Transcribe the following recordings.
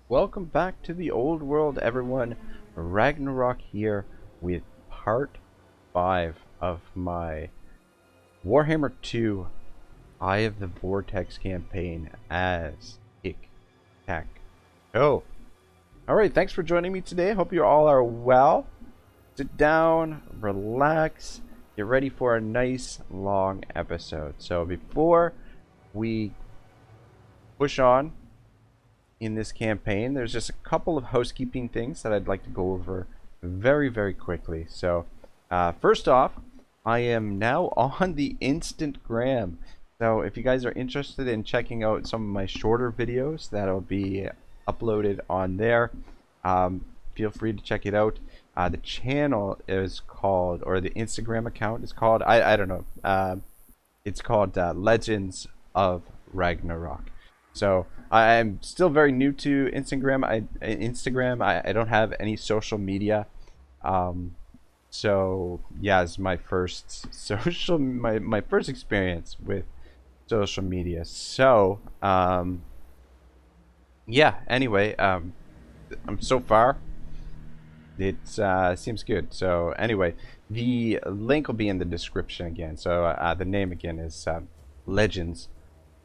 Welcome back to the old world, everyone. Ragnarok here with part 5 of my Warhammer 2 Eye of the Vortex campaign as Tiqtak'to. Alright, thanks for joining me today. I hope you all are well. Sit down, relax, get ready for a nice long episode. So before we push on in this campaign, there's just a couple of housekeeping things that I'd like to go over very quickly. So first off, I am now on the Instagram. So if you guys are interested in checking out some of my shorter videos that'll be uploaded on there, feel free to check it out. The channel is called, or the Instagram account is called, I don't know, it's called Legends of Ragnarok. So I'm still very new to Instagram. I don't have any social media. So yeah, it's my first my first experience with social media. So yeah. Anyway, I'm so far it seems good. So anyway, the link will be in the description again. So the name again is Legends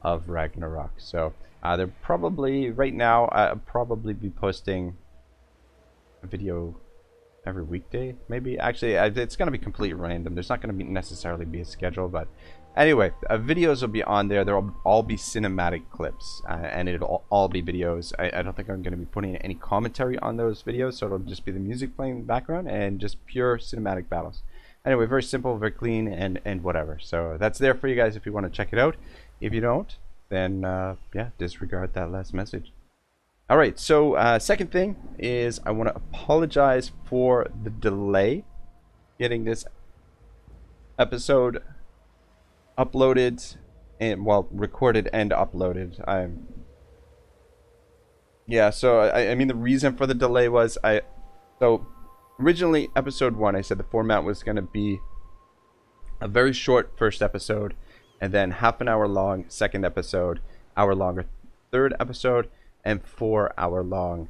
of Ragnarok. So they're probably right now I'll probably be posting a video every weekday, maybe. Actually, it's going to be completely random. There's not going to be necessarily be a schedule, but anyway, videos will be on there. They'll all be cinematic clips, and it'll all be videos. I don't think I'm going to be putting any commentary on those videos, so it'll just be the music playing in the background and just pure cinematic battles. Anyway, very simple, very clean, and whatever. So that's there for you guys if you want to check it out. If you don't, then yeah, disregard that last message. Alright, so second thing is I want to apologize for the delay getting this episode uploaded, and well, recorded and uploaded. Yeah, so I mean the reason for the delay was so originally episode 1 I said the format was going to be a very short first episode, and then half an hour long second episode, hour longer third episode, and 4 hour long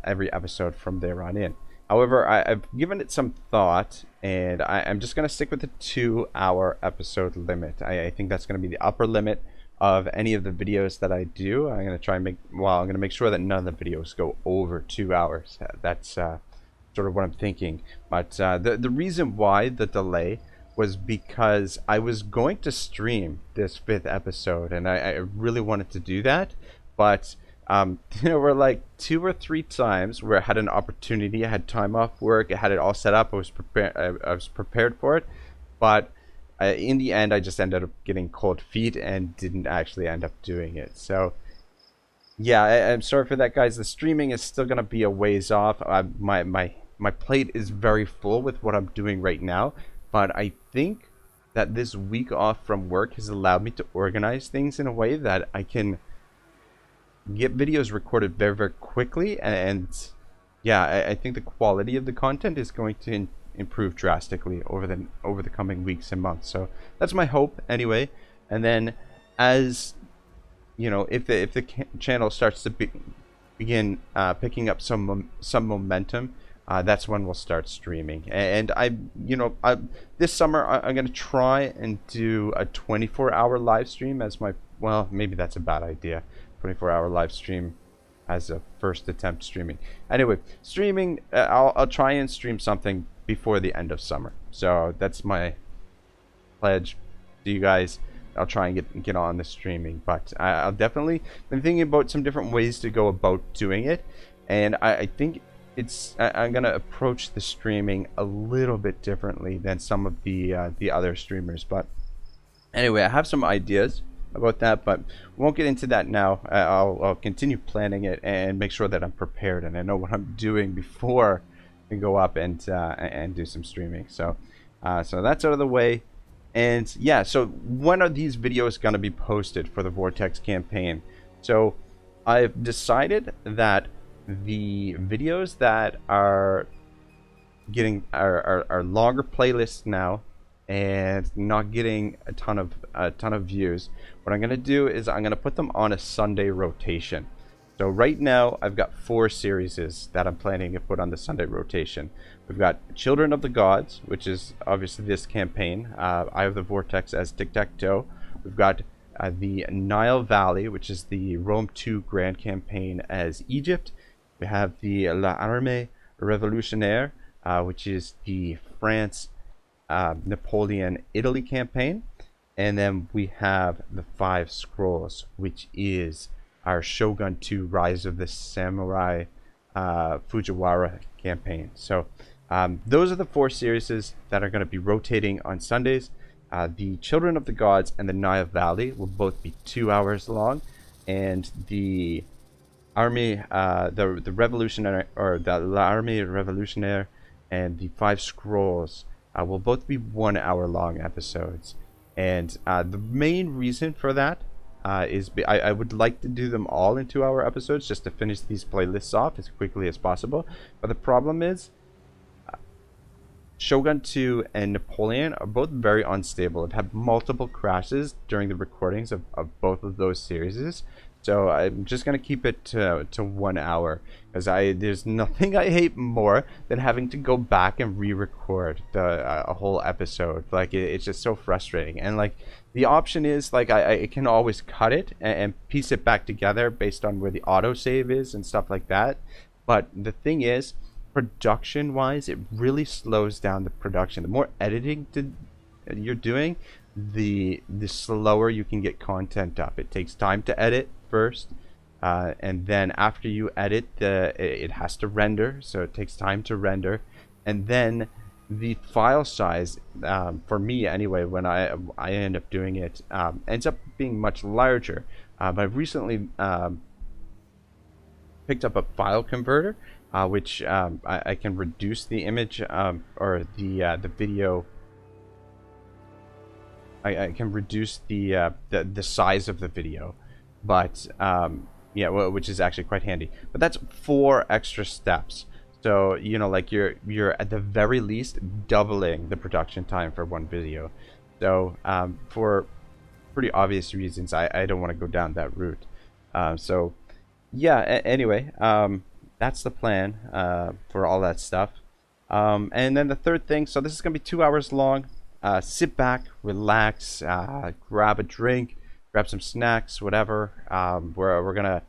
every episode from there on in. However, I've given it some thought, and I'm just going to stick with the 2-hour episode limit. I think that's going to be the upper limit of any of the videos that I do. I'm going to try and I'm going to make sure that none of the videos go over 2 hours. That's sort of what I'm thinking. But the reason why the delay was because I was going to stream this 5th episode, and I really wanted to do that, but there were like 2 or 3 times where I had an opportunity. I had time off work, I had it all set up, I was prepared for it, but in the end I just ended up getting cold feet and didn't actually end up doing it. So yeah, I'm sorry for that, guys. The streaming is still gonna be a ways off. My plate is very full with what I'm doing right now, but I think that this week off from work has allowed me to organize things in a way that I can get videos recorded very quickly, and yeah, I think the quality of the content is going to improve drastically over the coming weeks and months. So that's my hope anyway. And then, as you know, if the channel starts to begin picking up some momentum, that's when we'll start streaming. And this summer I'm going to try and do a 24-hour live stream as my, well, maybe that's a bad idea. 24-hour live stream as a first attempt streaming. Anyway, streaming, I'll try and stream something before the end of summer. So that's my pledge to you guys. I'll try and get on the streaming, but I'll definitely been thinking about some different ways to go about doing it, and I think I'm gonna approach the streaming a little bit differently than some of the other streamers. But anyway, I have some ideas about that, but we won't get into that now. I'll continue planning it and make sure that I'm prepared and I know what I'm doing before I go up and do some streaming. So so that's out of the way. And yeah, so when are these videos going to be posted for the Vortex campaign? So I've decided that the videos that are getting are longer playlists now and not getting a ton of views, what I'm going to do is I'm going to put them on a Sunday rotation. So right now, I've got 4 series that I'm planning to put on the Sunday rotation. We've got Children of the Gods, which is obviously this campaign. Eye of the Vortex as Tiktaq'to. We've got the Nile Valley, which is the Rome 2 Grand Campaign as Egypt. We have the L'Armée Révolutionnaire, which is the France, Napoleon, Italy campaign. And then we have the 5 Scrolls, which is our Shogun 2 Rise of the Samurai Fujiwara campaign. So those are the 4 series that are going to be rotating on Sundays. The Children of the Gods and the Nile Valley will both be 2 hours long, and the Army, the Revolutionary, or the L'Armée Révolutionnaire, and the 5 Scrolls will both be 1 hour long episodes. And the main reason for that is I would like to do them all in 2 hour episodes just to finish these playlists off as quickly as possible. But the problem is Shogun 2 and Napoleon are both very unstable. I've had multiple crashes during the recordings of both of those series. So I'm just going to keep it to 1 hour, because there's nothing I hate more than having to go back and re-record a whole episode. Like it's just so frustrating. And like the option is like I can always cut it and piece it back together based on where the autosave is and stuff like that. But the thing is, production wise, it really slows down the production. The more editing you're doing, the slower you can get content up. It takes time to edit first, and then after you edit, it has to render, so it takes time to render, and then the file size, for me anyway, when I end up doing it, ends up being much larger. But I've recently picked up a file converter, which I can reduce the image or the video. I can reduce the size of the video, but yeah, well, which is actually quite handy. But that's 4 extra steps. So you know, like you're at the very least doubling the production time for one video. So for pretty obvious reasons, I don't want to go down that route. So yeah, anyway, that's the plan for all that stuff. And then the third thing, so this is gonna be 2 hours long. Sit back, relax, grab a drink, grab some snacks, whatever. We're gonna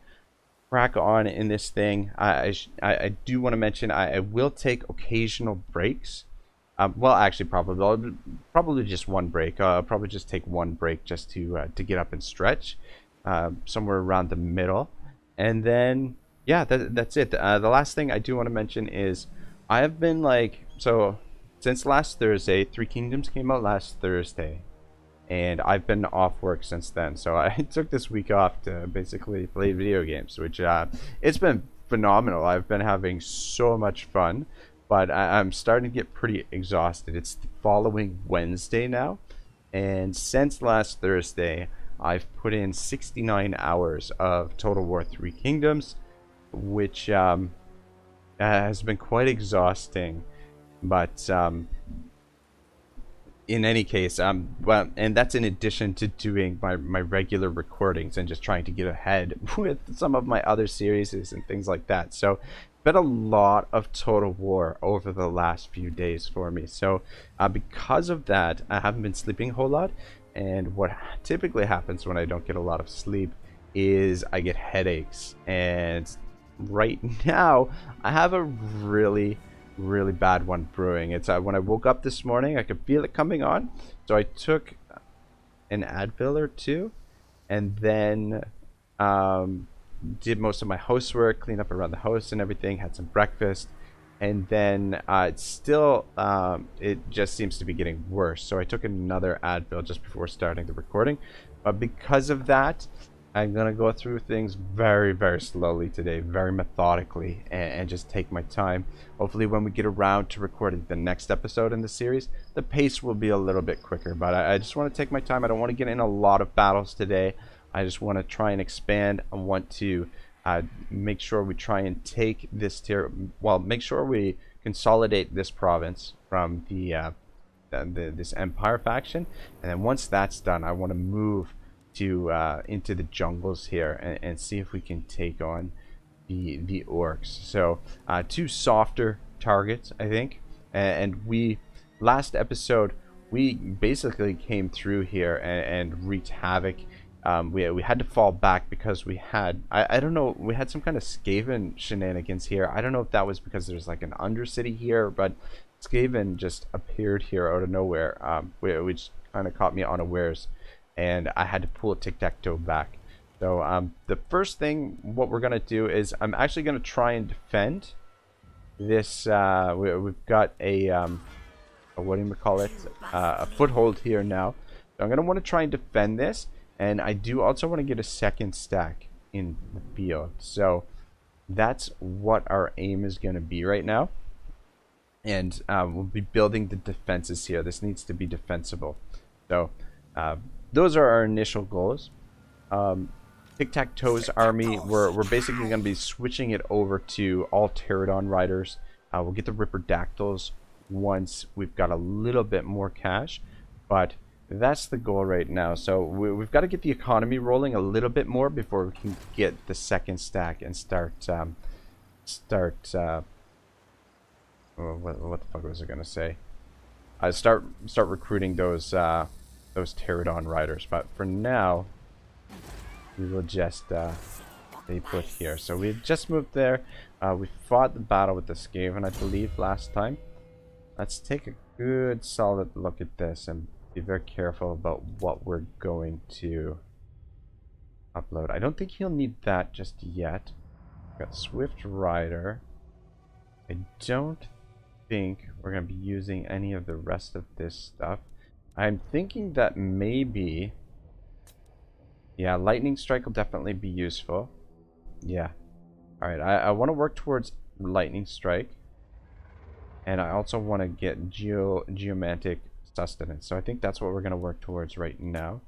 crack on in this thing. I do want to mention I will take occasional breaks. Well, actually, probably just one break. I'll probably just take one break just to get up and stretch, somewhere around the middle, and then yeah, that's it. The last thing I do want to mention is I have been like, so since last Thursday, 3 Kingdoms came out last Thursday, and I've been off work since then. So I took this week off to basically play video games, which it's been phenomenal. I've been having so much fun, but I'm starting to get pretty exhausted. It's the following Wednesday now, and since last Thursday, I've put in 69 hours of Total War 3 Kingdoms, which has been quite exhausting. But in any case, well, and that's in addition to doing my regular recordings and just trying to get ahead with some of my other series and things like that. So been a lot of Total War over the last few days for me. So because of that, I haven't been sleeping a whole lot, and what typically happens when I don't get a lot of sleep is I get headaches. And right now I have a really bad one brewing. It's when I woke up this morning, I could feel it coming on, so I took an Advil or 2, and then did most of my housework, cleaned up around the house and everything, had some breakfast, and then it's still it just seems to be getting worse, so I took another Advil just before starting the recording. But because of that, I'm gonna go through things very slowly today, very methodically, and just take my time. Hopefully when we get around to recording the next episode in the series, the pace will be a little bit quicker. But I just want to take my time. I don't want to get in a lot of battles today. I just want to try and expand. I want to make sure we try and take this make sure we consolidate this province from this Empire faction. And then once that's done, I want to move into the jungles here and see if we can take on the orcs. So two softer targets, I think, and we last episode we basically came through here and wreaked havoc. We had to fall back because we had I don't know, we had some kind of Skaven shenanigans here. I don't know if that was because there's like an undercity here, but Skaven just appeared here out of nowhere, which kind of caught me unawares, and I had to pull a Tic-Tac-Toe back. So the first thing what we're gonna do is I'm actually gonna try and defend this. We've got a what do you call it? A foothold here now. So I'm gonna want to try and defend this, and I do also want to get a second stack in the field. So that's what our aim is gonna be right now. And we'll be building the defenses here. This needs to be defensible. So those are our initial goals. Tic-Tac-To's army, we're basically going to be switching it over to all Pterodon riders. We'll get the Ripperdactyls once we've got a little bit more cash, but that's the goal right now. So we've got to get the economy rolling a little bit more before we can get the second stack and start what the fuck was I gonna say? Start recruiting those Pterodon riders. But for now, we will just stay put here. So we just moved there. We fought the battle with the Skaven, I believe, last time. Let's take a good solid look at this and be very careful about what we're going to upload. I don't think he'll need that just yet. We've got Swift Rider. I don't think we're going to be using any of the rest of this stuff. I'm thinking that maybe, yeah, Lightning Strike will definitely be useful. Yeah. Alright, I want to work towards Lightning Strike. And I also want to get Geomantic Sustenance. So I think that's what we're going to work towards right now.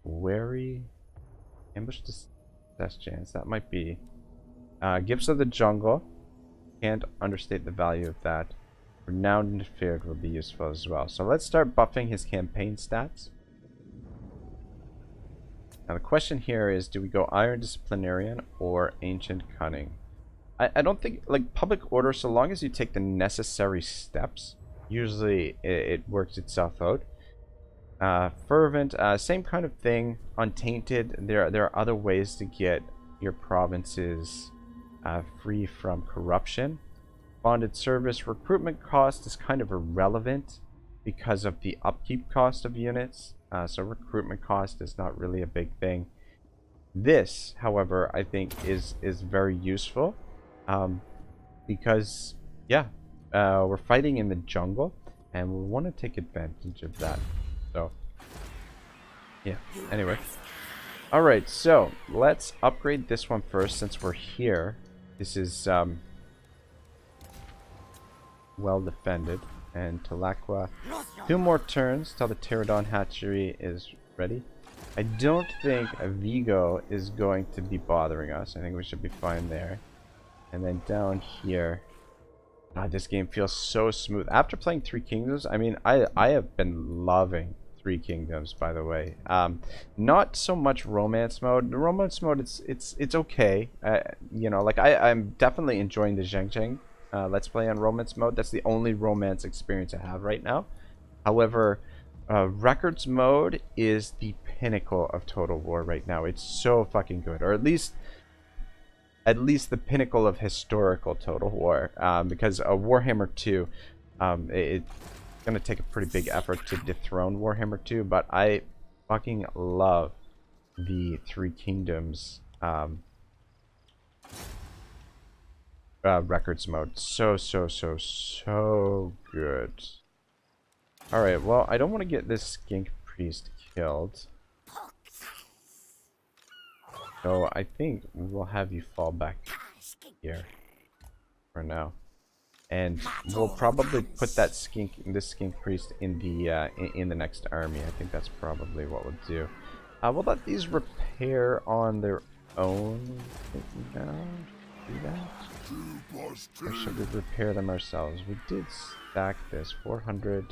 Wary. Ambush Test Chance. That might be. Gifts of the Jungle. Can't understate the value of that. Renowned Interfered will be useful as well. So let's start buffing his campaign stats. Now the question here is, do we go Iron Disciplinarian or Ancient Cunning? I don't think, like, Public Order, so long as you take the necessary steps, usually it works itself out. Fervent, same kind of thing. Untainted, there are other ways to get your provinces free from corruption. Bonded service, recruitment cost is kind of irrelevant because of the upkeep cost of units. So recruitment cost is not really a big thing. This, however, I think is very useful because, yeah, we're fighting in the jungle and we want to take advantage of that. So, yeah, anyway. Alright, so let's upgrade this one first since we're here. This is well defended. And Tlaqua, 2 more turns till the Pterodon hatchery is ready. I don't think a Vigo is going to be bothering us. I think we should be fine there. And then down here, God, this game feels so smooth. After playing Three Kingdoms, I mean, I have been loving Three Kingdoms, by the way. Not so much romance mode. The romance mode, it's okay. You know, like I'm definitely enjoying the Zheng Zheng Let's Play on romance mode. That's the only romance experience I have right now. However, records mode is the pinnacle of Total War right now. It's so fucking good, or at least the pinnacle of historical Total War. Because Warhammer 2, it's gonna take a pretty big effort to dethrone Warhammer 2, but I fucking love the Three Kingdoms records mode. So good. Alright, well, I don't want to get this skink priest killed. So I think we'll have you fall back here for now. And we'll probably put that this skink priest in the next army. I think that's probably what we'll do. We'll let these repair on their own now. Do that? Or should we repair them ourselves? We did stack this 400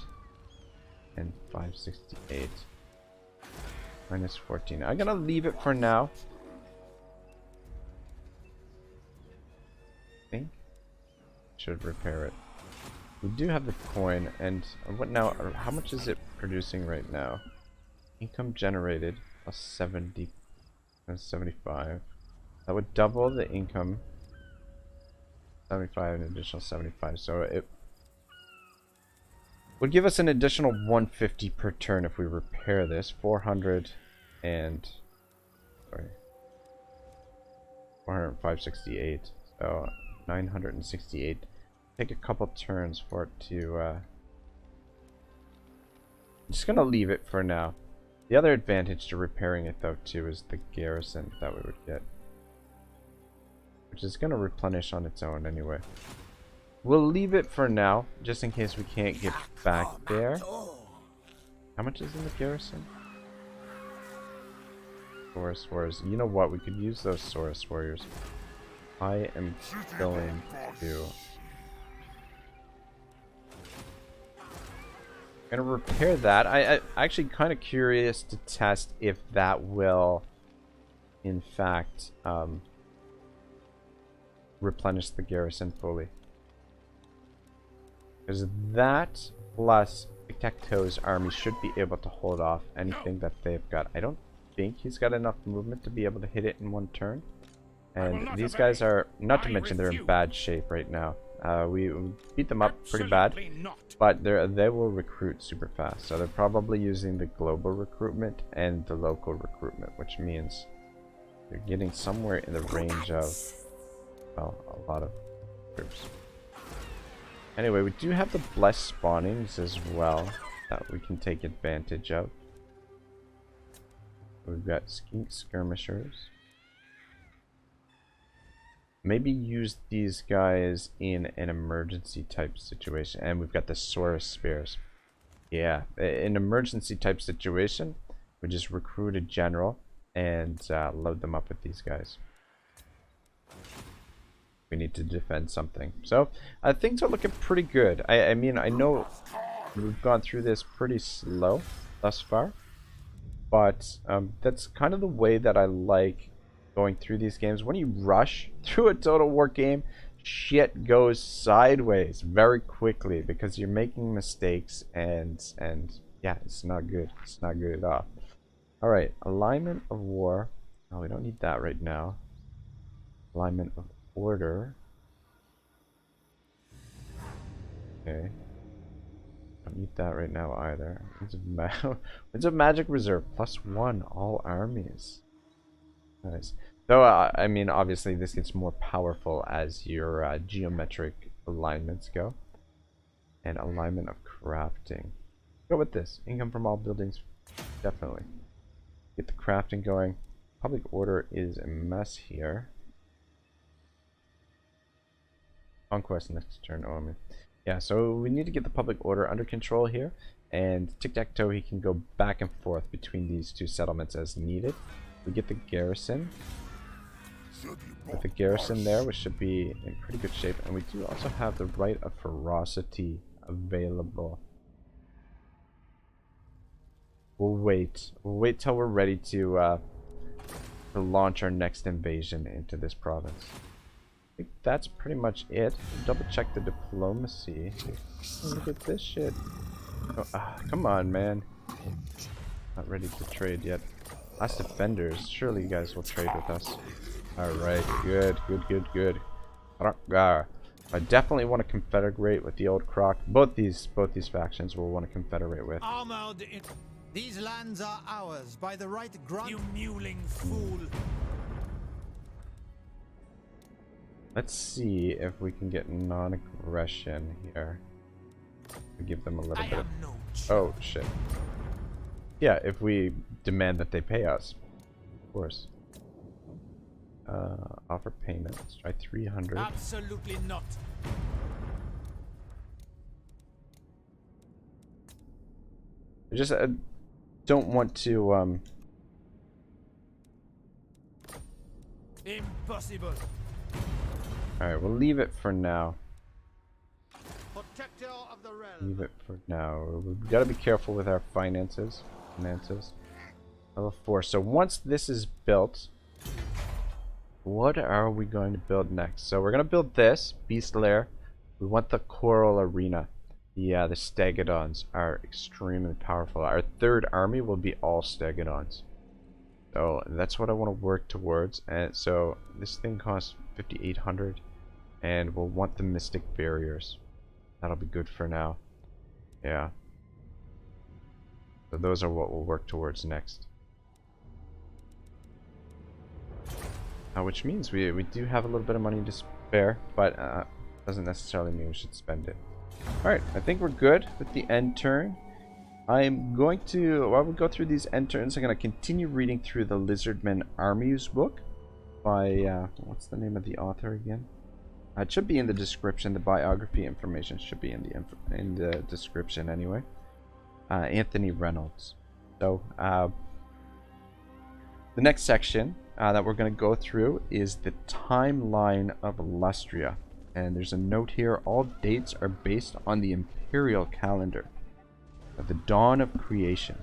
and 568. Minus 14. I'm gonna leave it for now. I think should repair it. We do have the coin, and what now? How much is it producing right now? Income generated plus 70, plus 75. That would double the income. 75, an additional 75. So it would give us an additional 150 per turn if we repair this. 400 and sorry, 568. So 968. Take a couple turns for it to. I'm just gonna leave it for now. The other advantage to repairing it though too is the garrison that we would get, which is gonna replenish on its own anyway. We'll leave it for now, just in case we can't get back there. How much is in the garrison? Saurus Warriors. You know what? We could use those Saurus Warriors. I am going to... I'm gonna repair that. I'm actually kind of curious to test if that will, in fact, replenish the garrison fully. Because that plus Tiqtak'to's army should be able to hold off anything that they've got. I don't think he's got enough movement to be able to hit it in one turn. And these guys are, not to mention they're in bad shape right now. We beat them up pretty bad, but they will recruit super fast. So they're probably using the global recruitment and the local recruitment, which means they're getting somewhere in the range of, well, a lot of troops. Anyway, we do have the blessed spawnings as well that we can take advantage of. We've got skink skirmishers. Maybe use these guys in an emergency type situation. And we've got the Saurus Spears. Yeah, in emergency type situation, we just recruit a general and load them up with these guys. We need to defend something. So things are looking pretty good. I mean, I know we've gone through this pretty slow thus far, but that's kind of the way that I like going through these games. When you rush through a Total War game, shit goes sideways very quickly because you're making mistakes, and yeah, it's not good. It's not good at all. All right, alignment of war. Oh, we don't need that right now. Alignment of order. Okay. Don't need that right now either. It's a magic reserve +1 all armies. Nice. Though I mean, obviously this gets more powerful as your geometric alignments go. And alignment of crafting. Go with this. Income from all buildings. Definitely. Get the crafting going. Public order is a mess here. Conquest next turn. Oh, man. Yeah, so we need to get the public order under control here, and Tiktaq'to, he can go back and forth between these two settlements as needed. We get the garrison. With the garrison there, we should be in pretty good shape, and we do also have the right of ferocity available. We'll wait till we're ready to launch our next invasion into this province. I think that's pretty much it. Double check the diplomacy. Look at this shit. Oh, come on, man. Not ready to trade yet. Last defenders. Surely you guys will trade with us. Alright, good. I definitely want to confederate with the old Croc. Both these factions will want to confederate with. These lands are ours by the right grant. You mewling fool. Let's see if we can get non-aggression here. We give them a little bit of... Oh, shit. Yeah, if we demand that they pay us. Of course. Offer payment. Let's try 300. Absolutely not. I just don't want to... Impossible. Alright, we'll leave it for now. Protector of the realm. Leave it for now. We've got to be careful with our finances. Level 4. So once this is built, what are we going to build next? So we're going to build this Beast Lair. We want the Coral Arena. Yeah, the Stegodons are extremely powerful. Our third army will be all Stegodons. So that's what I want to work towards. And so this thing costs 5,800, and we'll want the Mystic Barriers. That'll be good for now. Yeah. So those are what we'll work towards next. Which means we do have a little bit of money to spare, but doesn't necessarily mean we should spend it. Alright, I think we're good with the end turn. I'm going to, while we go through these end turns, I'm going to continue reading through the Lizardmen Armies book by, what's the name of the author again? It should be in the description. The biography information should be in the description anyway. Anthony Reynolds. So, the next section that we're going to go through is the timeline of Lustria. And there's a note here: all dates are based on the imperial calendar of the dawn of creation.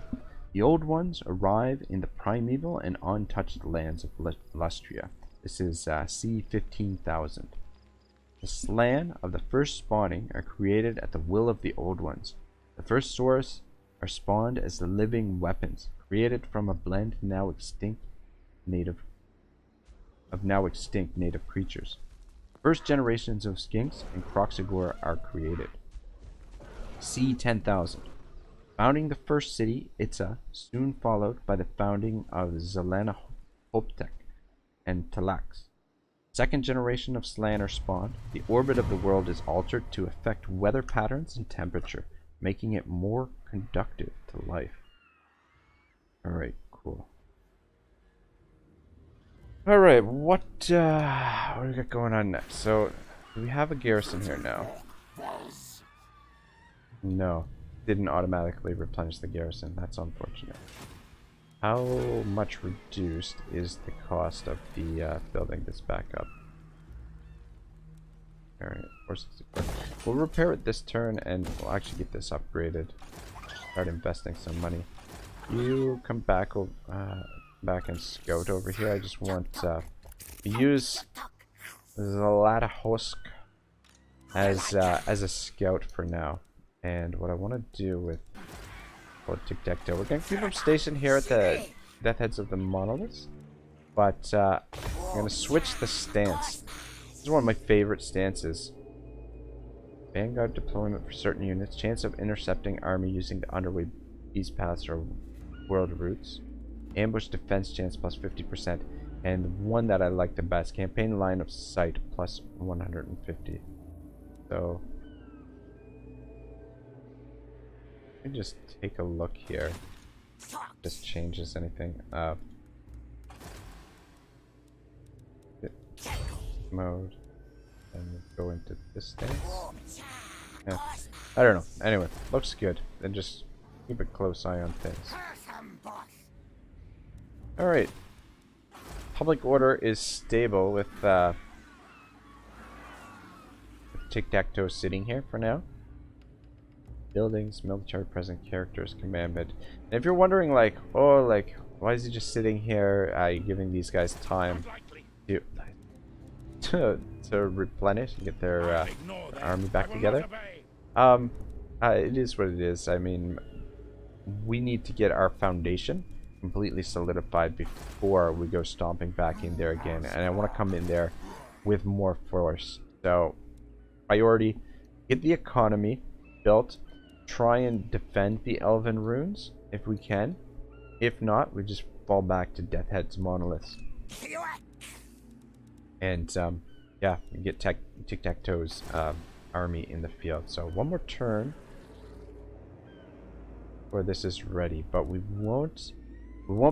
The old ones arrive in the primeval and untouched lands of Lustria. This is c. 15,000. The slan of the first spawning are created at the will of the old ones. The first source are spawned as the living weapons, created from a blend of now extinct native creatures. First generations of skinks and Kroxigor are created. c. 10,000. Founding the first city, Itza, soon followed by the founding of Zelena Hoptek and Talax. Second generation of Slan are spawned. The orbit of the world is altered to affect weather patterns and temperature, making it more conducive to life. Alright, cool. Alright, what do we got going on next? So, do we have a garrison here now? No. Didn't automatically replenish the garrison. That's unfortunate. How much reduced is the cost of the building this back up? Alright, 464. We'll repair it this turn and we'll actually get this upgraded. Start investing some money. You come back and scout over here. I just want to use Zlatahosk as a scout for now. And what I want to do with Tiktaq'to, we're going to keep him stationed here at the death heads of the monoliths, but I'm going to switch the stance. This is one of my favorite stances. Vanguard deployment for certain units, chance of intercepting army using the underway beast paths or world routes, ambush defense chance plus 50%, and one that I like the best, campaign line of sight plus 150. So let me just take a look here. Just changes anything. Mode, and go into this stance. Yeah. I don't know. Anyway, looks good. Then just keep a close eye on things. Alright. Public order is stable with Tiktaq'to sitting here for now. Buildings, military present characters, commandment. And if you're wondering, like, oh, like, why is he just sitting here, giving these guys time to replenish and get their army back together? It is what it is. I mean, we need to get our foundation completely solidified before we go stomping back in there again. And I want to come in there with more force. So, priority, get the economy built. Try and defend the Elven runes if we can. If not, we just fall back to Death Head's monoliths. And yeah, get Tiktaq'to's army in the field. So one more turn where this is ready, but we won't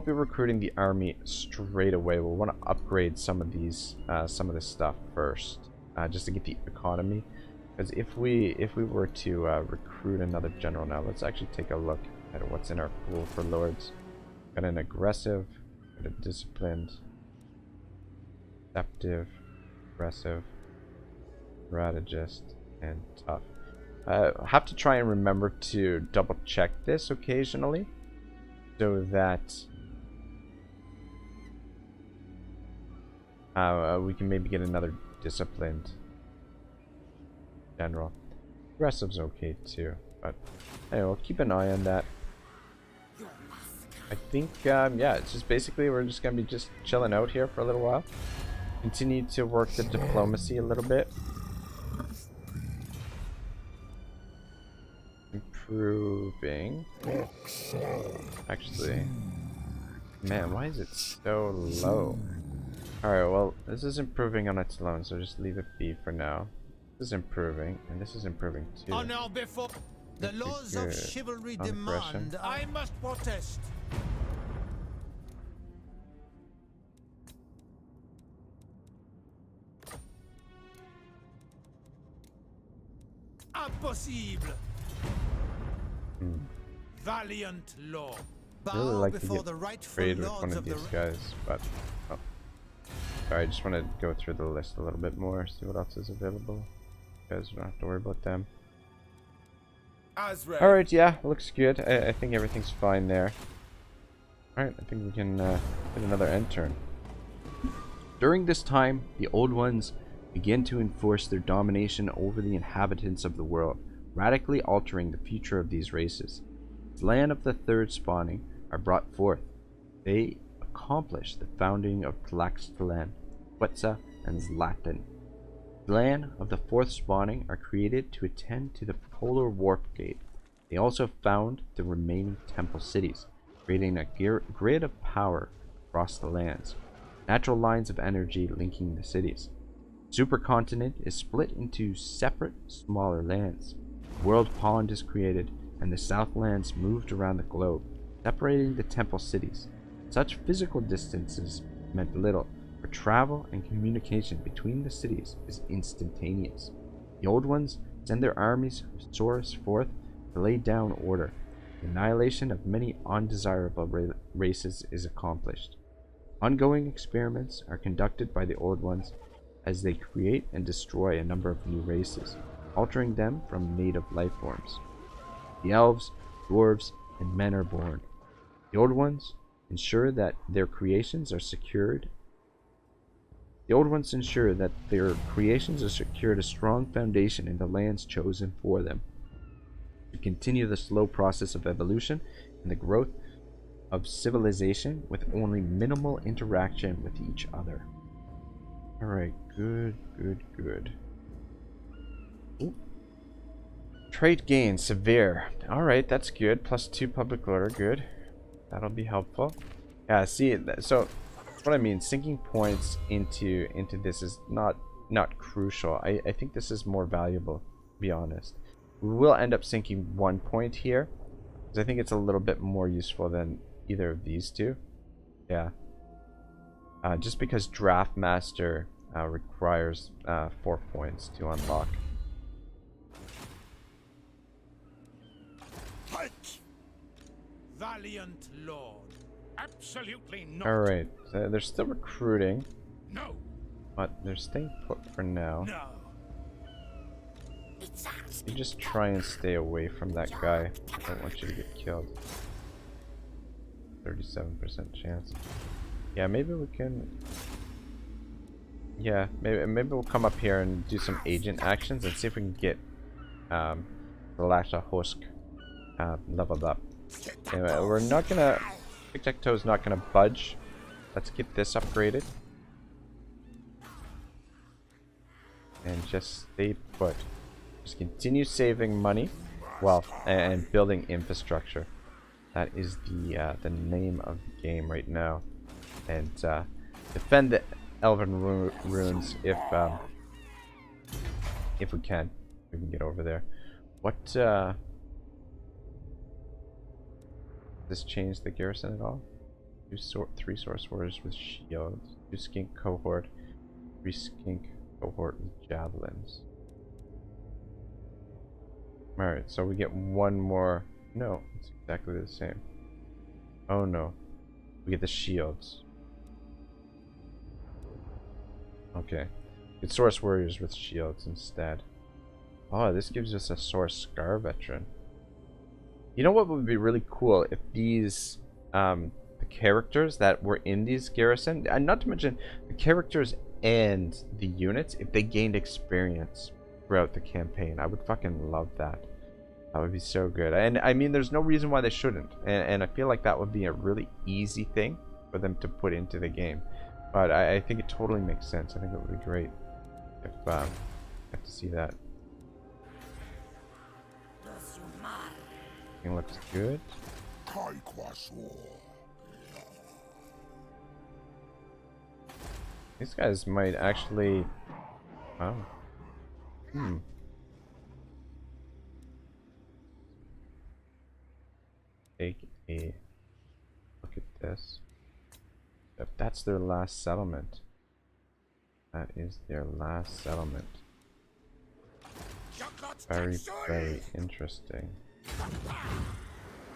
be recruiting the army straight away. We'll want to upgrade some of these some of this stuff first, just to get the economy. Because if we were to recruit another general now, let's actually take a look at what's in our pool for lords. Got an aggressive, got a disciplined, deceptive, aggressive, strategist, and tough. I have to try and remember to double check this occasionally, so that We can maybe get another disciplined general. Aggressive's okay too, but anyway, we'll keep an eye on that. I think, yeah, it's just basically we're just gonna be just chilling out here for a little while. Continue to work the diplomacy a little bit. Improving. Actually, man, why is it so low? Alright, well, this is improving on its own, so just leave it be for now. This is improving, and this is improving too. Oh, now before the laws of chivalry demand, I must protest. Impossible. Valiant lord. I really Bow like to before get the rightful trade with lords one of of these the guys, but sorry, I just want to go through the list a little bit more, see what else is available. You guys don't have to worry about them. Alright, yeah, looks good. I think everything's fine there. Alright, I think we can hit another end turn. During this time, the Old Ones begin to enforce their domination over the inhabitants of the world, radically altering the future of these races. The land of the third spawning are brought forth. They accomplish the founding of Tlaqua, Quetzal, and Zlatan. The land of the fourth spawning are created to attend to the polar warp gate. They also found the remaining temple cities, creating a grid of power across the lands, natural lines of energy linking the cities. The supercontinent is split into separate, smaller lands. The world pond is created, and the southlands moved around the globe, separating the temple cities. Such physical distances meant little, for travel and communication between the cities is instantaneous. The Old Ones send their armies of Saurus forth to lay down order. The annihilation of many undesirable races is accomplished. Ongoing experiments are conducted by the Old Ones as they create and destroy a number of new races, altering them from native life forms. The elves, dwarves, and men are born. The Old Ones ensure that their creations are secured. The Old Ones ensure that their creations are secured a strong foundation in the lands chosen for them, to continue the slow process of evolution and the growth of civilization with only minimal interaction with each other. Alright, good. Ooh. Trade gain, severe. Alright, that's good. +2 public order, good. That'll be helpful. Yeah, see, so what I mean, sinking points into this is not crucial. I think this is more valuable, to be honest. We will end up sinking 1 point here, because I think it's a little bit more useful than either of these two. Yeah. Just because Draft Master requires 4 points to unlock. Valiant lord. Absolutely not. Alright, so they're still recruiting. No. But they're staying put for now. No. You just try and stay away from that guy. I don't want you to get killed. 37% chance. Yeah, maybe we can... Yeah, maybe we'll come up here and do some agent actions and see if we can get the Lasha Husk leveled up. Anyway, we're not gonna... Tiktaq'to is not gonna budge. Let's get this upgraded. And just stay put. Just continue saving money, well, and building infrastructure. That is the name of the game right now. And defend the Elven runes if we can. We can get over there. What does this change the garrison at all? 3 source warriors with shields, 2 skink cohort, 3 skink cohort with javelins. Alright, so we get 1 more. No, it's exactly the same. Oh no. We get the shields. Okay. Get source warriors with shields instead. Oh, this gives us a source scar veteran. You know what would be really cool if these the characters that were in these garrison, and not to mention the characters and the units, if they gained experience throughout the campaign. I would fucking love that. That would be so good. And I mean, there's no reason why they shouldn't. And I feel like that would be a really easy thing for them to put into the game. But I think it totally makes sense. I think it would be great if I have to see that. Everything looks good. These guys might actually... Oh. Take a look at this. If that's their last settlement. That is their last settlement. Very, very interesting.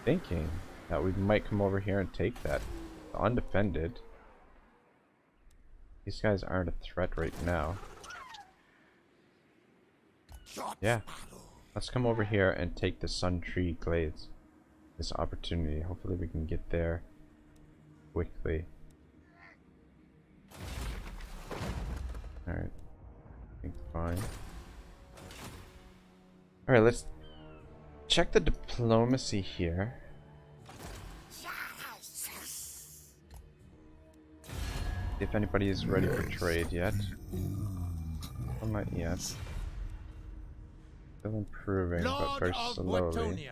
Thinking that we might come over here and take that. Undefended. These guys aren't a threat right now. Yeah. Let's come over here and take the Sun Tree Glades. This opportunity. Hopefully we can get there quickly. Alright. I think fine. Alright, let's check the diplomacy here. If anybody is ready for trade yet. Well, not yet. Still improving, but very slowly.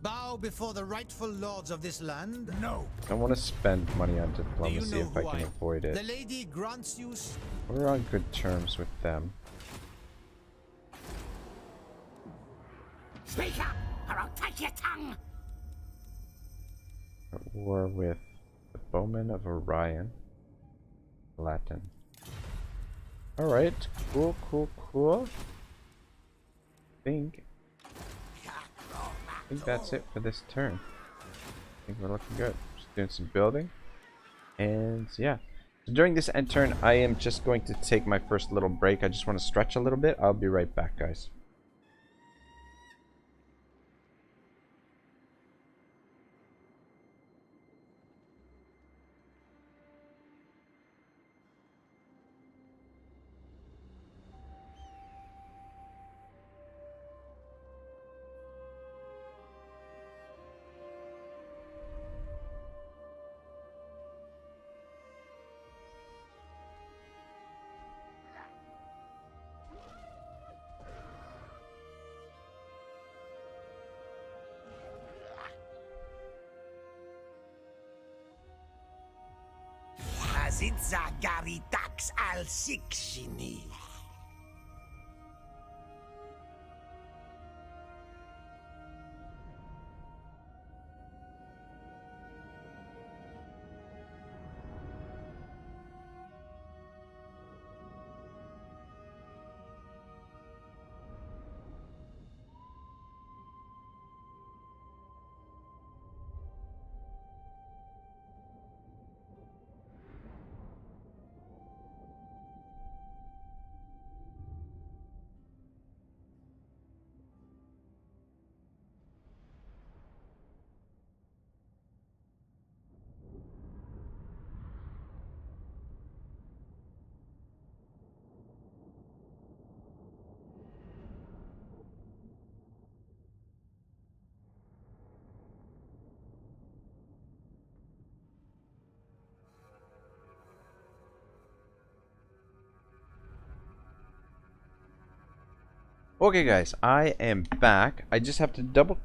Bow before the rightful lords of this land? No. I want to spend money on diplomacy if I can avoid it. The lady grants you... We're on good terms with them. Speak up, or I'll take your tongue. At war with the Bowmen of Orion. Latin. Alright, cool, cool, cool. I think that's it for this turn. I think we're looking good. Just doing some building. And yeah. So during this end turn, I am just going to take my first little break. I just want to stretch a little bit. I'll be right back, guys. Garitaks al Sixini. Okay guys, I am back. I just have to double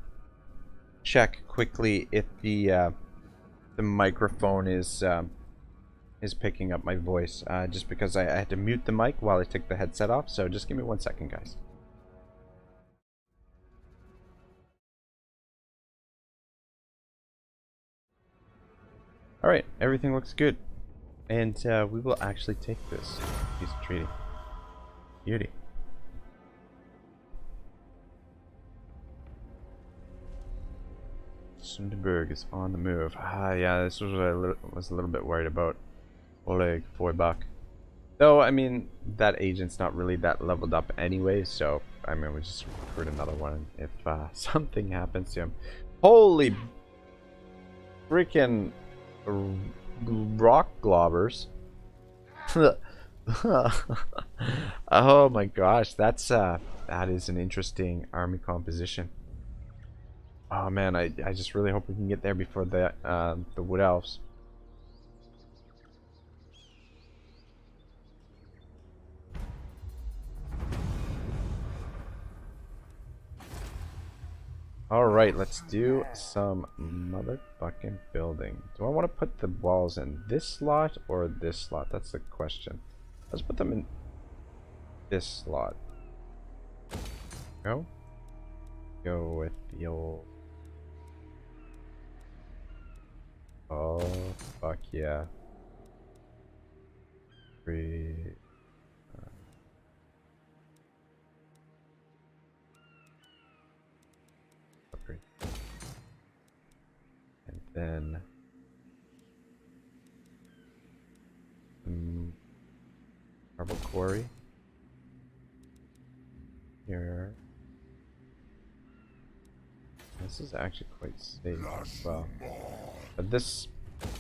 check quickly if the microphone is picking up my voice, just because I had to mute the mic while I took the headset off, so just give me 1 second, guys. Alright, everything looks good. And we will actually take this piece of treaty. Beauty. Sunderberg is on the move. Yeah, this was what I was a little bit worried about. Oleg Foybach. Though, I mean, that agent's not really that leveled up anyway, so, I mean, we just recruit another one if something happens to him. Holy freaking rock globbers. Oh my gosh, that is an interesting army composition. Oh man, I just really hope we can get there before the wood elves. Alright, let's do some motherfucking building. Do I want to put the walls in this slot or this slot? That's the question. Let's put them in this slot. Go with the old... Oh, fuck yeah. Three... upgrade. And then... marble quarry. Here. This is actually quite safe as well. But this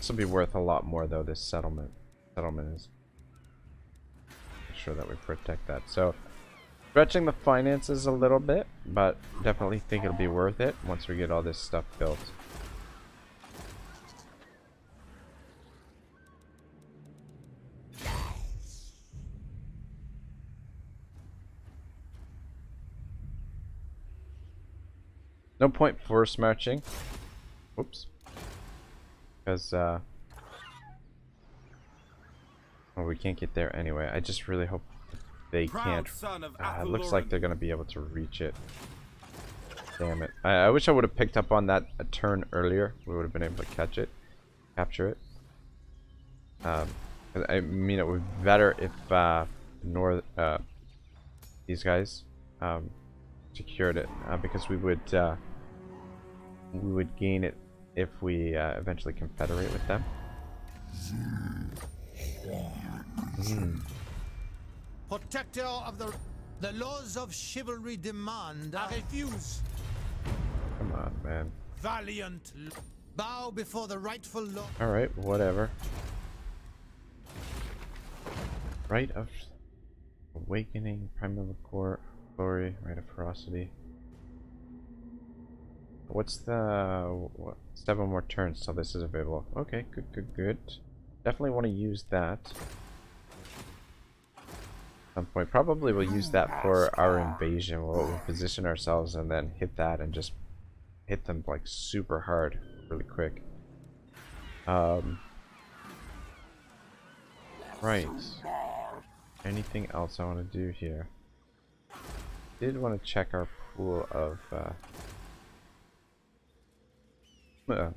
will be worth a lot more though, this settlement. Is. Make sure that we protect that. So stretching the finances a little bit, but definitely think it'll be worth it once we get all this stuff built. No point force marching. Whoops. Because, well, we can't get there anyway. I just really hope they can't. It looks like they're going to be able to reach it. Damn it. I wish I would have picked up on that a turn earlier. We would have been able to capture it. I mean, it would be better if these guys secured it, because we would gain it if we eventually confederate with them. Protector of the laws of chivalry demand. I refuse. Come on, man. Valiant. Bow before the rightful law. All right, whatever. Right of awakening, primal glory, right of ferocity. What's the 7 more turns till this is available? Okay, good. Definitely want to use that at some point. Probably we'll use that for our invasion. We'll position ourselves and then hit that and just hit them like super hard, really quick. Right. Anything else I want to do here? Did want to check our pool of sorry,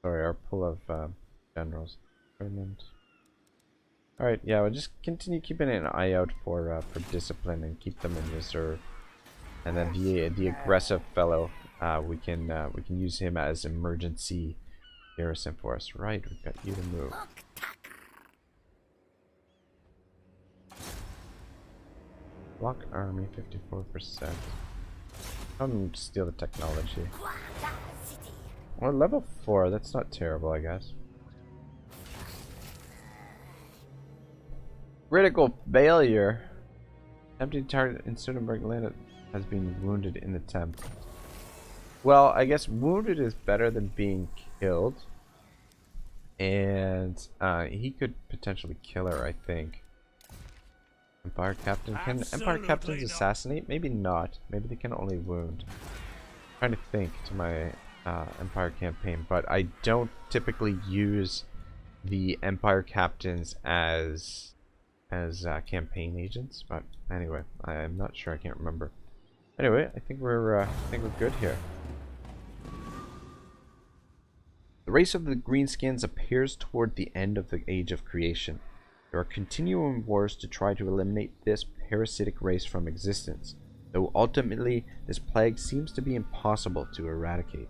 our pool of generals. Alright, yeah, we'll just continue keeping an eye out for discipline and keep them in reserve. And then the aggressive fellow, we can use him as emergency garrison for us. Right, we've got you to move. Block army 54%. Come steal the technology. Well, level 4, that's not terrible, I guess. Critical failure. Empty target in Sudenburg landed has been wounded in attempt. Well, I guess wounded is better than being killed. And he could potentially kill her, I think. Empire Captain. Can Empire Captains assassinate? Maybe not. Maybe they can only wound. I'm trying to think to my Empire campaign, but I don't typically use the Empire Captains as campaign agents. But anyway, I'm not sure. I can't remember. Anyway, I think we're good here. The race of the Greenskins appears toward the end of the Age of Creation. There are continuing wars to try to eliminate this parasitic race from existence, though ultimately this plague seems to be impossible to eradicate.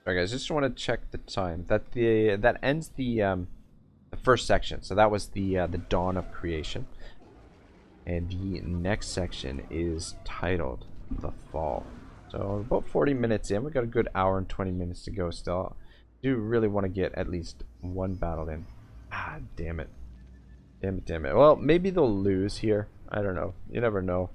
Alright guys, just want to check the time. That ends the first section. So that was the dawn of creation. And the next section is titled The Fall. So about 40 minutes in. We got a good hour and 20 minutes to go still. Do really want to get at least one battle in. Ah, damn it. Damn it, damn it. Well, maybe they'll lose here. I don't know. You never know.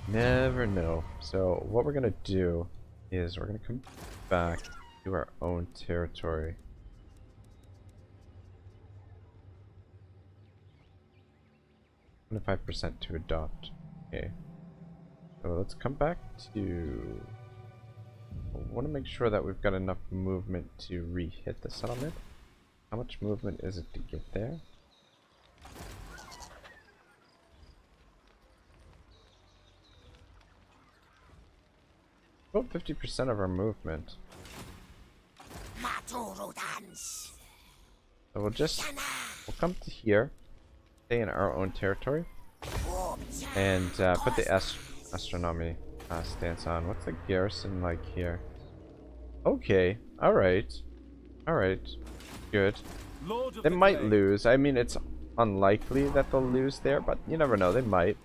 Never know. So what we're going to do is we're going to come back to our own territory. 25% to adopt. Okay. So let's come back to... I want to make sure that we've got enough movement to re-hit the settlement. How much movement is it to get there? About 50% of our movement. So we'll come to here, stay in our own territory, and put the astronomy stance on. What's the garrison like here? Okay, alright, good. They might lose. I mean, it's unlikely that they'll lose there, but you never know, they might.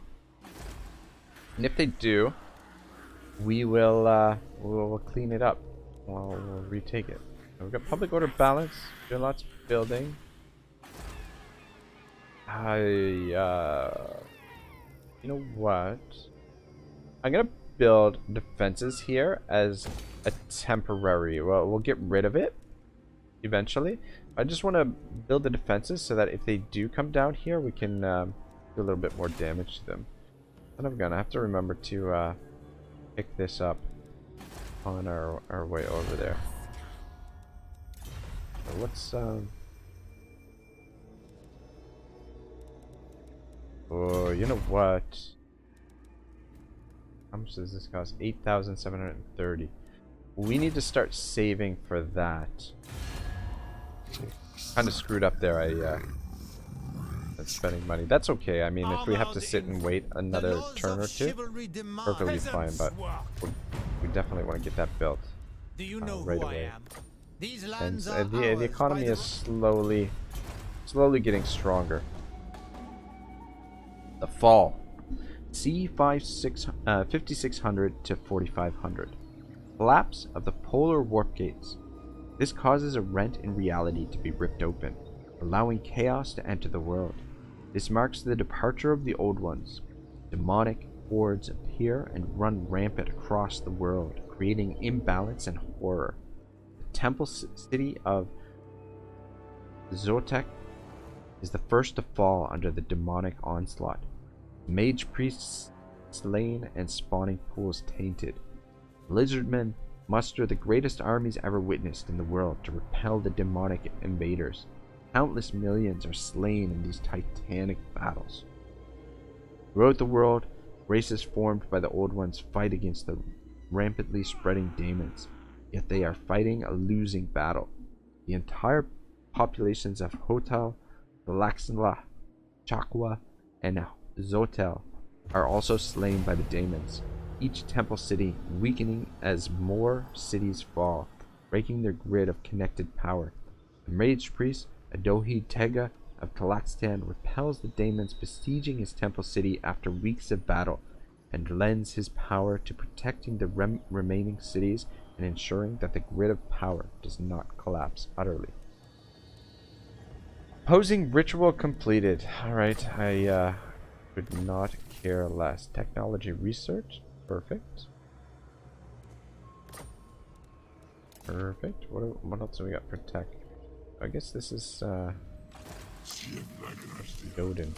And if they do, we will we'll clean it up. We'll retake it. We've got public order balance, doing lots of building. You know what? I'm gonna build defenses here as a temporary. Well, we'll get rid of it eventually. I just want to build the defenses so that if they do come down here, we can do a little bit more damage to them. And I'm gonna have to remember to pick this up on our way over there. So let's oh, you know what? How much does this cost? 8,730. We need to start saving for that. Kind of screwed up there. That's spending money. That's okay. I mean, if we have to sit and wait another turn or two, perfectly fine. But we definitely want to get that built right away. And the economy is slowly getting stronger. The fall. C 5600 to 4500. Collapse of the polar warp gates. This causes a rent in reality to be ripped open, allowing chaos to enter the world. This marks the departure of the old ones. Demonic hordes appear and run rampant across the world, creating imbalance and horror. The temple city of Vortex is the first to fall under the demonic onslaught. Mage priests slain and spawning pools tainted. Lizardmen muster the greatest armies ever witnessed in the world to repel the demonic invaders. Countless millions are slain in these titanic battles. Throughout the world, races formed by the old ones fight against the rampantly spreading demons, yet they are fighting a losing battle. The entire populations of Hotel, Tlaqua, Tlaqua, and Zotel are also slain by the demons, each temple city weakening as more cities fall, breaking their grid of connected power. The enraged priest, Adohi Tega of Tlaqua, repels the demons besieging his temple city after weeks of battle, and lends his power to protecting the remaining cities and ensuring that the grid of power does not collapse utterly. Opposing ritual completed. Alright, I could not care less. Technology research. Perfect. Perfect. What else do we got for tech? I guess this is Odin.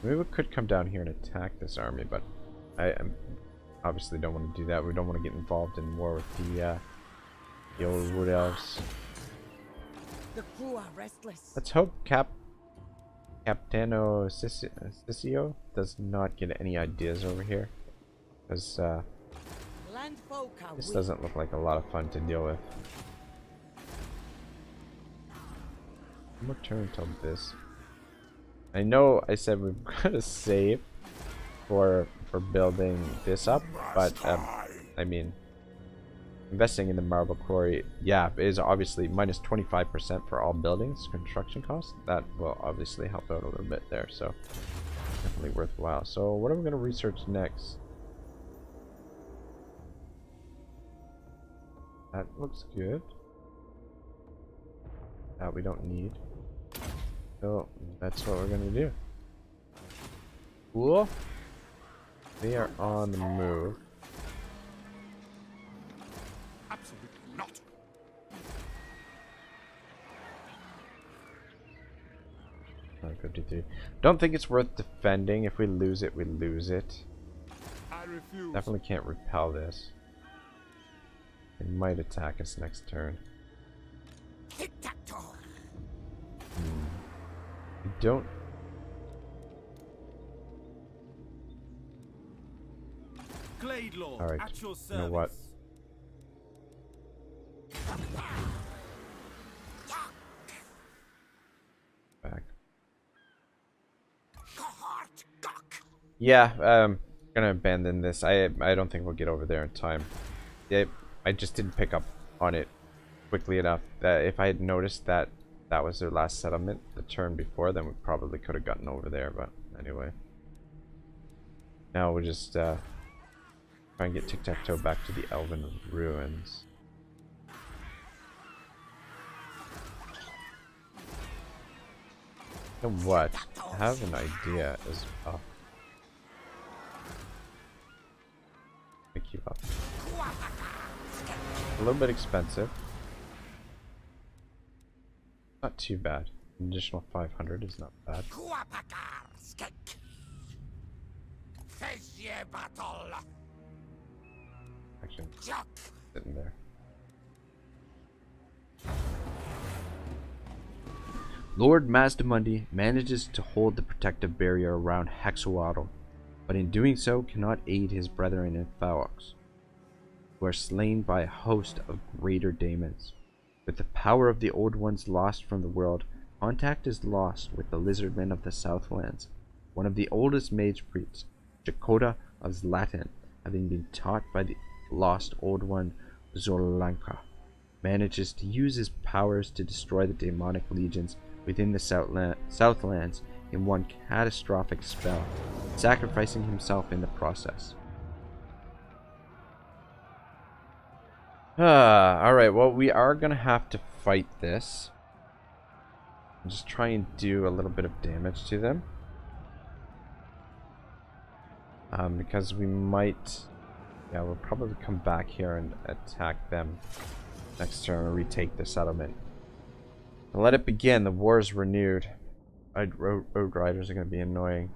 Maybe we could come down here and attack this army, but I obviously don't want to do that. We don't want to get involved in war with the old wood elves. The crew are restless. Let's hope Capitano Sisio does not get any ideas over here, because this doesn't look like a lot of fun to deal with. One more turn until this. I know I said we've got to save for building this up, but I mean, investing in the marble quarry, yeah, is obviously minus 25% for all buildings construction costs. That will obviously help out a little bit there. So definitely worthwhile. So what are we going to research next? That looks good. That we don't need. So that's what we're going to do. Cool. They are on the move. Absolutely not. 53. Don't think it's worth defending. If we lose it, we lose it. I refuse. Definitely can't repel this. It might attack us next turn. Tiktaq'to. We don't. Glade Lord, All right. at your You know what? service. Back. Cohort gok. Yeah. Gonna abandon this. I don't think we'll get over there in time. I just didn't pick up on it quickly enough. That if I had noticed that that was their last settlement the turn before, then we probably could have gotten over there. But anyway. Now we'll just try and get Tiqtak'to back to the Elven ruins. You know what? I have an idea as well. I keep up. A little bit expensive. Not too bad. An additional 500 is not bad. Kuapakar skek. Fesye battle. Actually, Jok. sitting there. Lord Mazdamundi manages to hold the protective barrier around Hexawaddle, but in doing so cannot aid his brethren in Thaox, who are slain by a host of greater daemons. With the power of the Old Ones lost from the world, contact is lost with the Lizardmen of the Southlands. One of the oldest mage priests, Jacoda of Zlatan, having been taught by the lost Old One Zorlanka, manages to use his powers to destroy the demonic legions within the Southlands in one catastrophic spell, sacrificing himself in the process. Alright, well, we are gonna have to fight this. Just try and do a little bit of damage to them. Because we might... Yeah, we'll probably come back here and attack them next turn and retake the settlement. And let it begin. The war is renewed. Road riders are going to be annoying.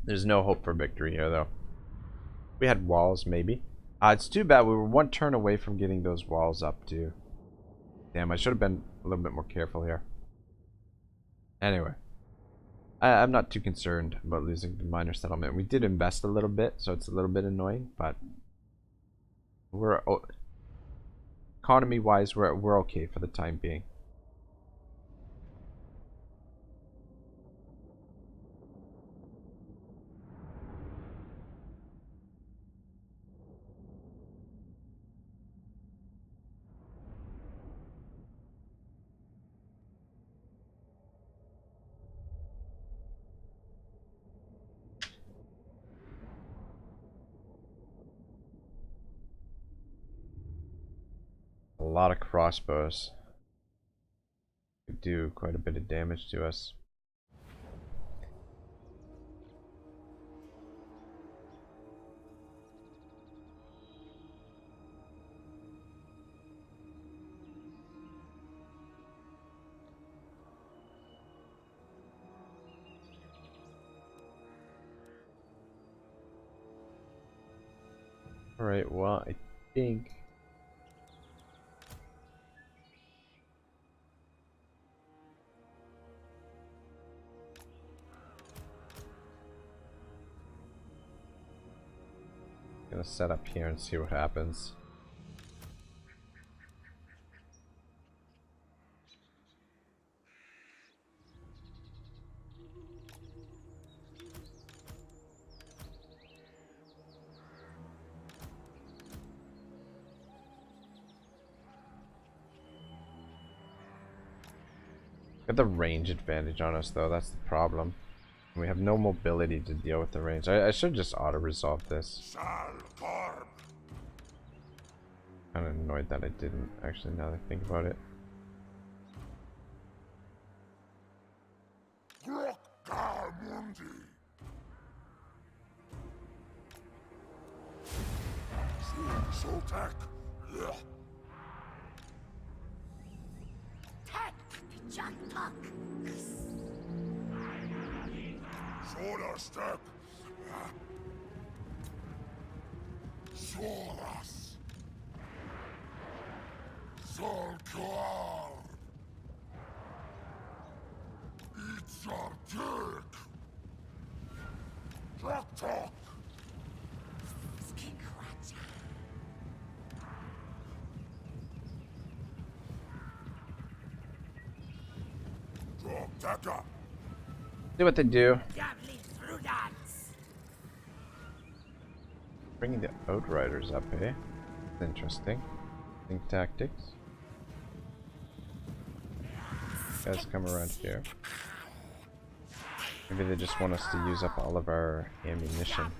There's no hope for victory here, though. We had walls, maybe. It's too bad we were one turn away from getting those walls up, too. Damn, I should have been a little bit more careful here. Anyway. I'm not too concerned about losing the minor settlement. We did invest a little bit, so it's a little bit annoying, but... we're... economy-wise, we're okay for the time being. A lot of crossbows could do quite a bit of damage to us. Alright, well, I think... Gonna set up here and see what happens. Got the range advantage on us though, that's the problem. We have no mobility to deal with the range. I should just auto-resolve this. Kinda annoyed that I didn't, actually, now that I think about it. Step. Soras. Solkar. It's our dick. Tiktaq'to. Tiktaq'to. Do what they do. Bringing the Outriders up, eh? Interesting. Think tactics. Guys come around here. Maybe they just want us to use up all of our ammunition.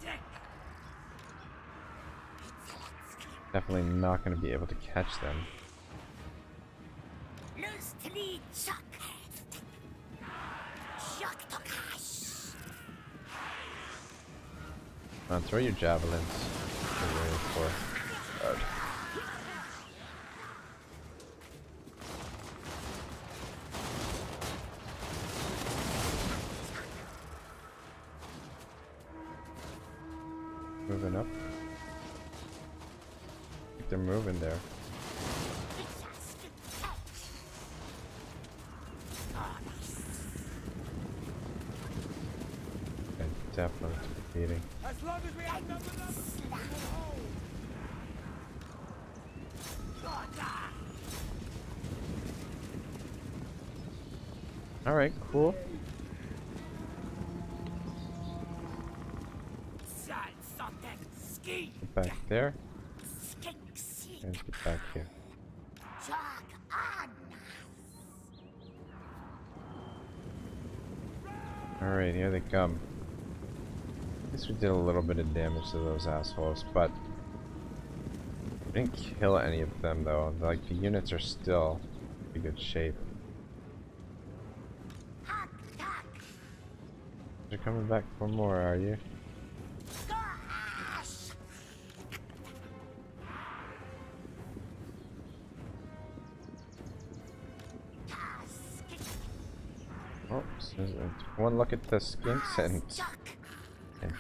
Definitely not going to be able to catch them. Come on, throw your javelins. God. Moving up. I think they're moving there. And definitely defeating. As long as we outnumber them. Alright, cool. Get back there. And get back here. Alright, here they come. At least we did a little bit of damage to those assholes, but we didn't kill any of them though. Like, the units are still in good shape. You're coming back for more, are you? Oh, so one look at the skinks and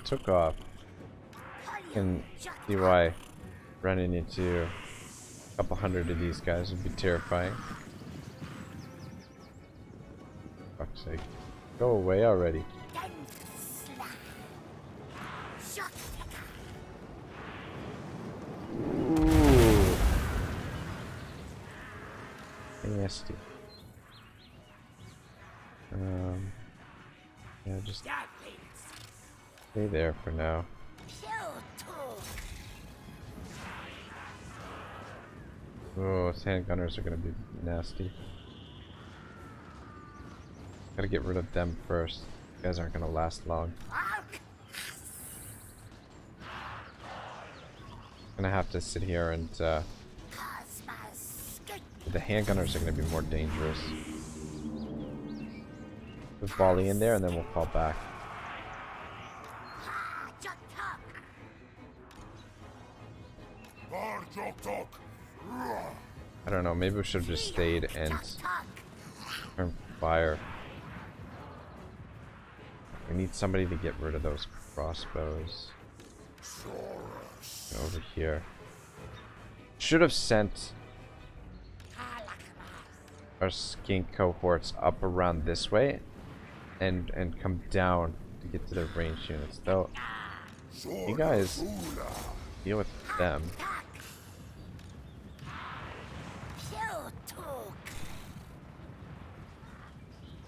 took off. You can see why running into a couple hundred of these guys would be terrifying. Fuck's sake. Go away already. Ooh. Nasty. Yeah, just stay there for now. Oh, those handgunners are gonna be nasty. Gotta get rid of them first. You guys aren't gonna last long. Gonna have to sit here and the handgunners are gonna be more dangerous. Put volley in there and then we'll fall back. I don't know, maybe we should have just stayed and turned fire. We need somebody to get rid of those crossbows. Over here. Should have sent our skink cohorts up around this way and come down to get to the ranged units. Though you guys deal with them.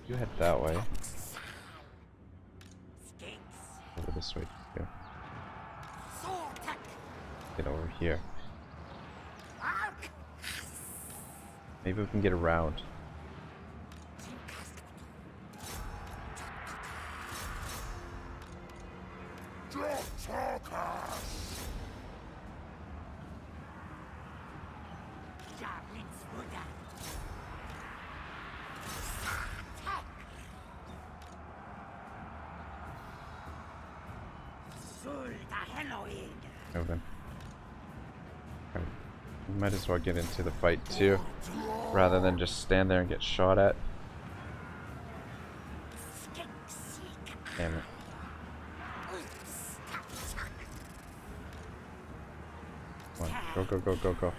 You head that way. Over this way too. Get over here. Maybe we can get around. Open. We might as well get into the fight too, rather than just stand there and get shot at. Damn it. Come on. Go, go, go, go, go.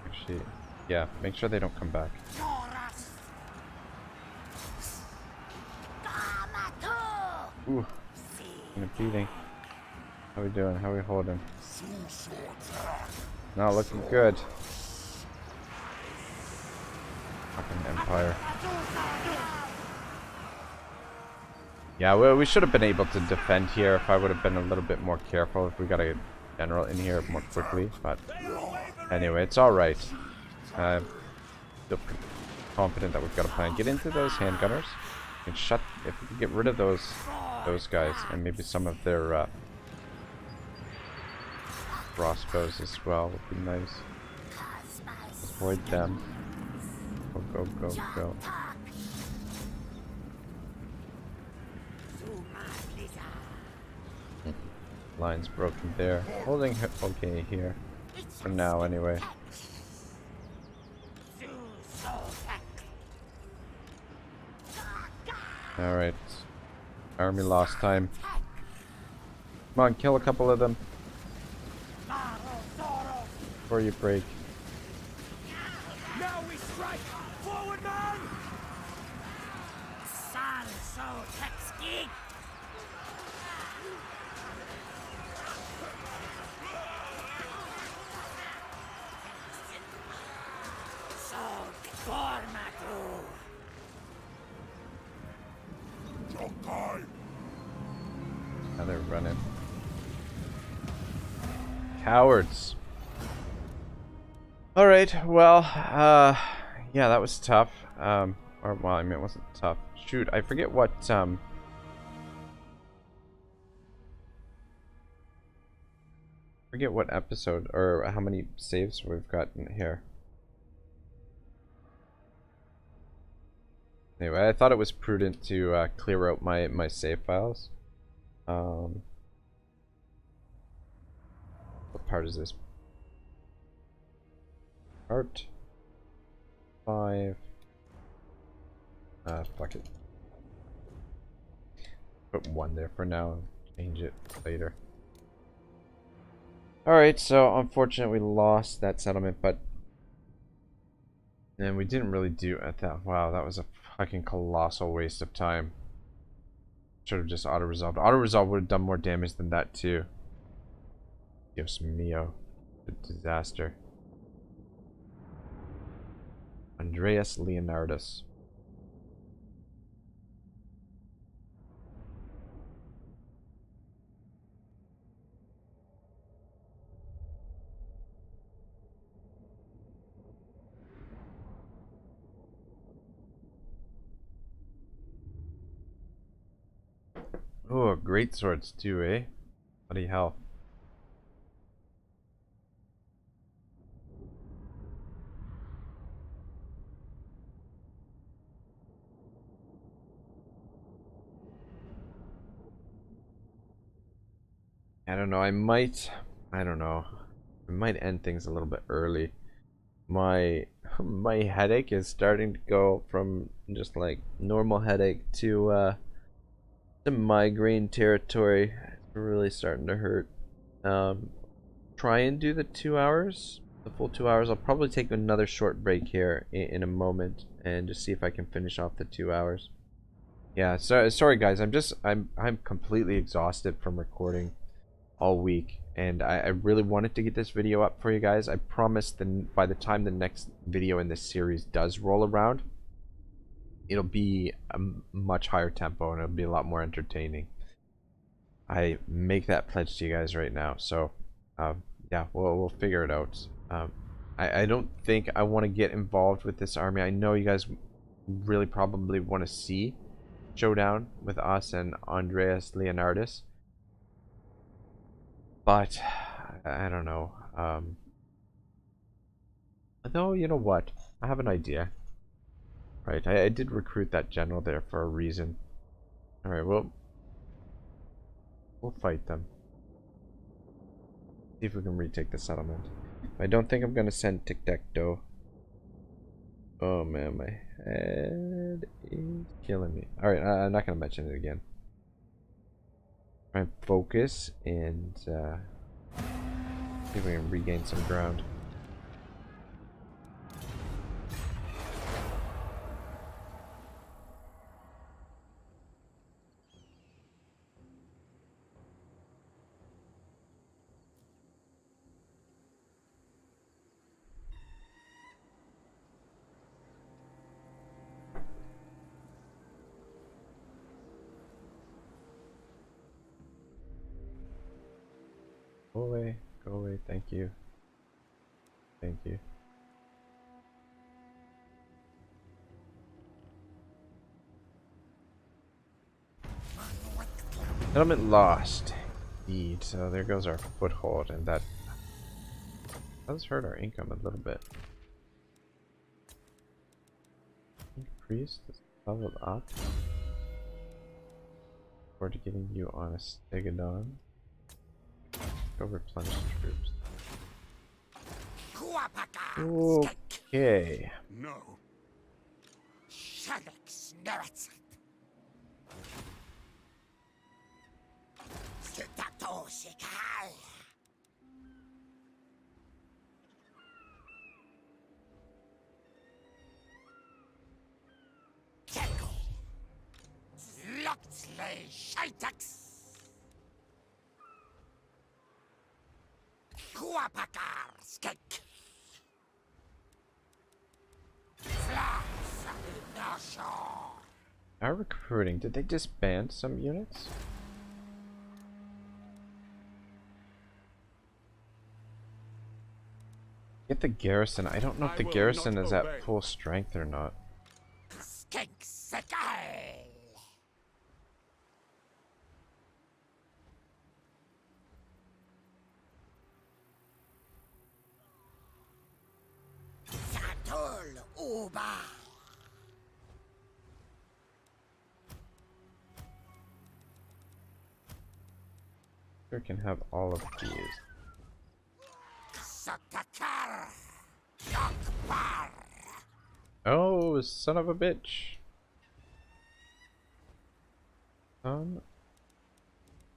Actually, yeah, make sure they don't come back. Ooh, in a beating. How we doing? How we holding? Not looking good. Fucking Empire. Yeah, we should have been able to defend here if I would have been a little bit more careful, if we got a general in here more quickly. But anyway, it's alright. Feel confident that we've got a plan. Get into those handgunners and shut. If we can get rid of those guys and maybe some of their crossbows as well would be nice. Avoid them. Go, go, go, go. Line's broken there. Holding her okay here. For now, anyway. Alright. Army lost time. Come on, kill a couple of them. Before you break. Now we strike! Forward, man! Now they're running. Cowards. Alright, well, yeah, that was tough. Or, well, I mean, it wasn't tough. Shoot, I forget what, forget what episode, or how many saves we've got in here. Anyway, I thought it was prudent to clear out my save files. What part is this? Part 5. Fuck it. Put 1 there for now and change it later. Alright, so unfortunately we lost that settlement, but and we didn't really do at that. Wow, that was a fucking colossal waste of time. Should have just auto-resolved. Auto-resolve would have done more damage than that too. Dios mio. A disaster. Andreas Leonardus. Oh, great swords too, eh? Bloody hell. I don't know, I don't know. I might end things a little bit early. My headache is starting to go from just like normal headache to migraine territory. It's really starting to hurt. Try and do the 2 hours, the full 2 hours. I'll probably take another short break here in a moment and just see if I can finish off the 2 hours. Yeah, so sorry guys, I'm completely exhausted from recording all week, and I really wanted to get this video up for you guys. I promise by the time the next video in this series does roll around, it'll be a much higher tempo and it'll be a lot more entertaining. I make that pledge to you guys right now. So yeah, we'll figure it out. I don't think I want to get involved with this army. I know you guys really probably want to see showdown with us and Andreas Leonardus, but I don't know. Though, you know what? I have an idea. Right, I did recruit that general there for a reason. Alright, we'll fight them. See if we can retake the settlement. I don't think I'm gonna send Tiktaq'to. Oh man, my head is killing me. Alright, I'm not gonna mention it again. Try and focus and see if we can regain some ground. Go away, thank you. Thank you. Settlement lost. Indeed, so there goes our foothold, and that does hurt our income a little bit. Increase this leveled up. Forward to getting you on a Stegodon. Go replenish troops. Okay. No. Our recruiting, did they disband some units? Get the garrison. I don't know if the garrison is at full strength or not. Sure can have all of these. Oh, son of a bitch. Son of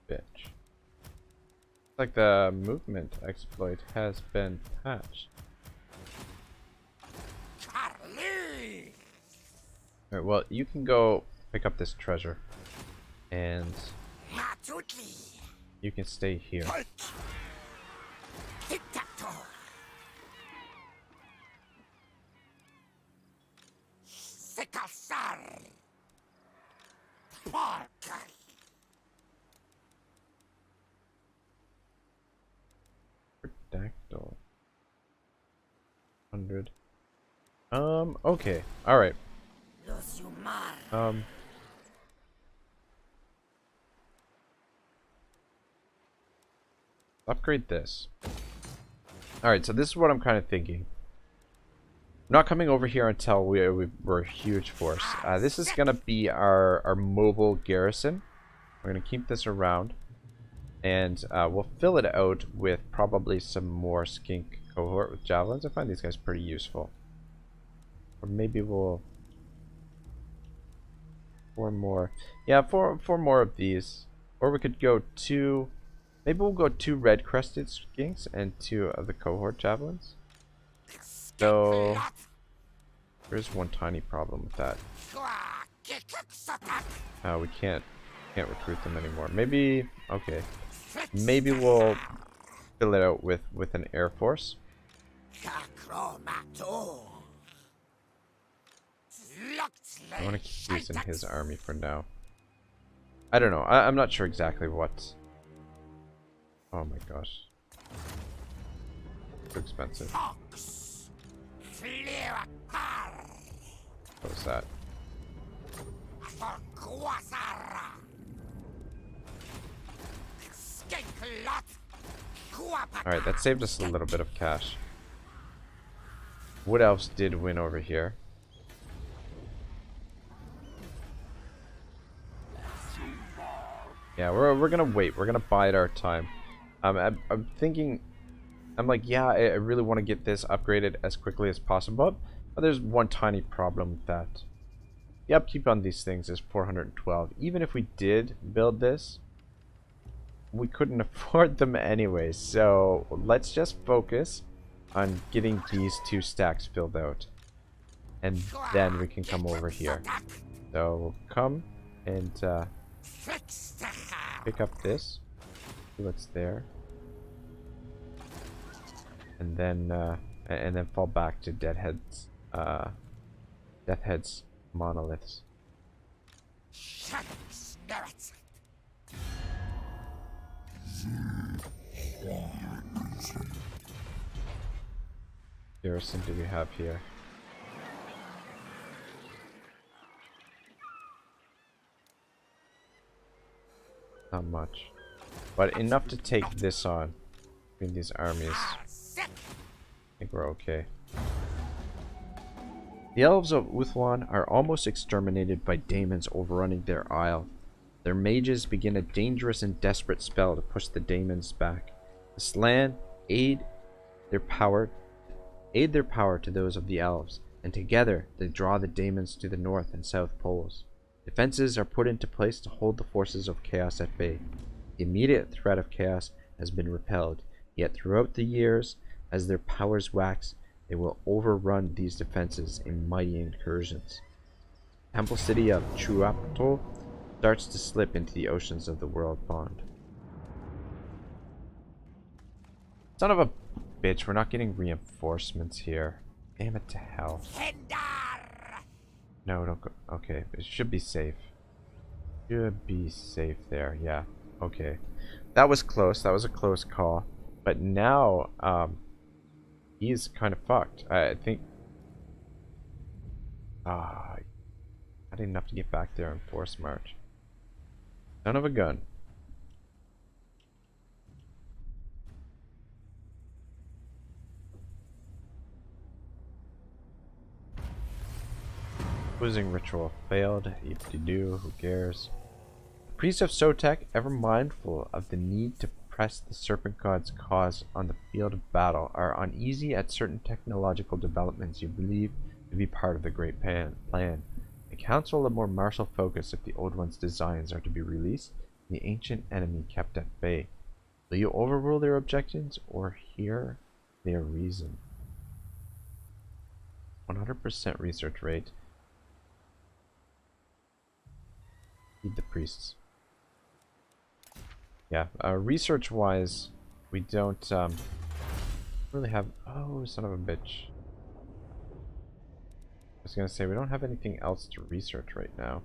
a bitch. Like the movement exploit has been patched. Alright, well, you can go pick up this treasure. And you can stay here. Tiktaq'to. Sikasar. Parker. Dactyl. 100. Okay. Alright. Upgrade this. Alright, so this is what I'm kind of thinking. I'm not coming over here until we're a huge force. This is going to be our mobile garrison. We're going to keep this around. And we'll fill it out with probably some more skink cohort with javelins. I find these guys pretty useful. Or maybe we'll... 4 more. Yeah, four more of these. Or we could go 2... Maybe we'll go 2 red crested skinks and 2 of the cohort javelins. So there's one tiny problem with that. We can't recruit them anymore. Maybe okay. maybe we'll fill it out with an air force. I want to keep using his army for now. I don't know. I'm not sure exactly what. Oh my gosh. Too expensive. What was that? Alright, that saved us a little bit of cash. What else did win over here? Yeah, we're gonna wait. We're gonna bide our time. I'm thinking, I'm like, yeah, I really want to get this upgraded as quickly as possible. But there's one tiny problem with that. The upkeep on these things is 412. Even if we did build this, we couldn't afford them anyway. So let's just focus on getting these 2 stacks filled out. And then we can come over here. So we'll come and pick up this. See what's there. And then fall back to Deathhead's monoliths. Garrison do we have here? Not much, but enough to take this on between these armies. I think we're okay. The elves of Uthwan are almost exterminated by daemons overrunning their isle. Their mages begin a dangerous and desperate spell to push the daemons back. The Slan aid their power to those of the elves, and together they draw the daemons to the north and south poles. Defenses are put into place to hold the forces of chaos at bay. The immediate threat of chaos has been repelled, yet throughout the years, as their powers wax, they will overrun these defenses in mighty incursions. The temple city of Tiqtak'to starts to slip into the oceans of the world bond. Son of a bitch, we're not getting reinforcements here. Damn it to hell. No, don't go. Okay, it should be safe. Should be safe there, yeah. Okay. That was close. That was a close call. But now, he's kind of fucked. I think... not enough to get back there and force march. Son of a gun. Quizzing ritual failed. If-de-do, who cares? The priests of Sotek, ever mindful of the need to press the serpent god's cause on the field of battle, are uneasy at certain technological developments you believe to be part of the great plan. The council a more martial focus if the old one's designs are to be released, and the ancient enemy kept at bay. Will you overrule their objections or hear their reason? 100% research rate. Feed the priests. Yeah, research wise, we don't really have. Oh, son of a bitch. I was gonna say we don't have anything else to research right now.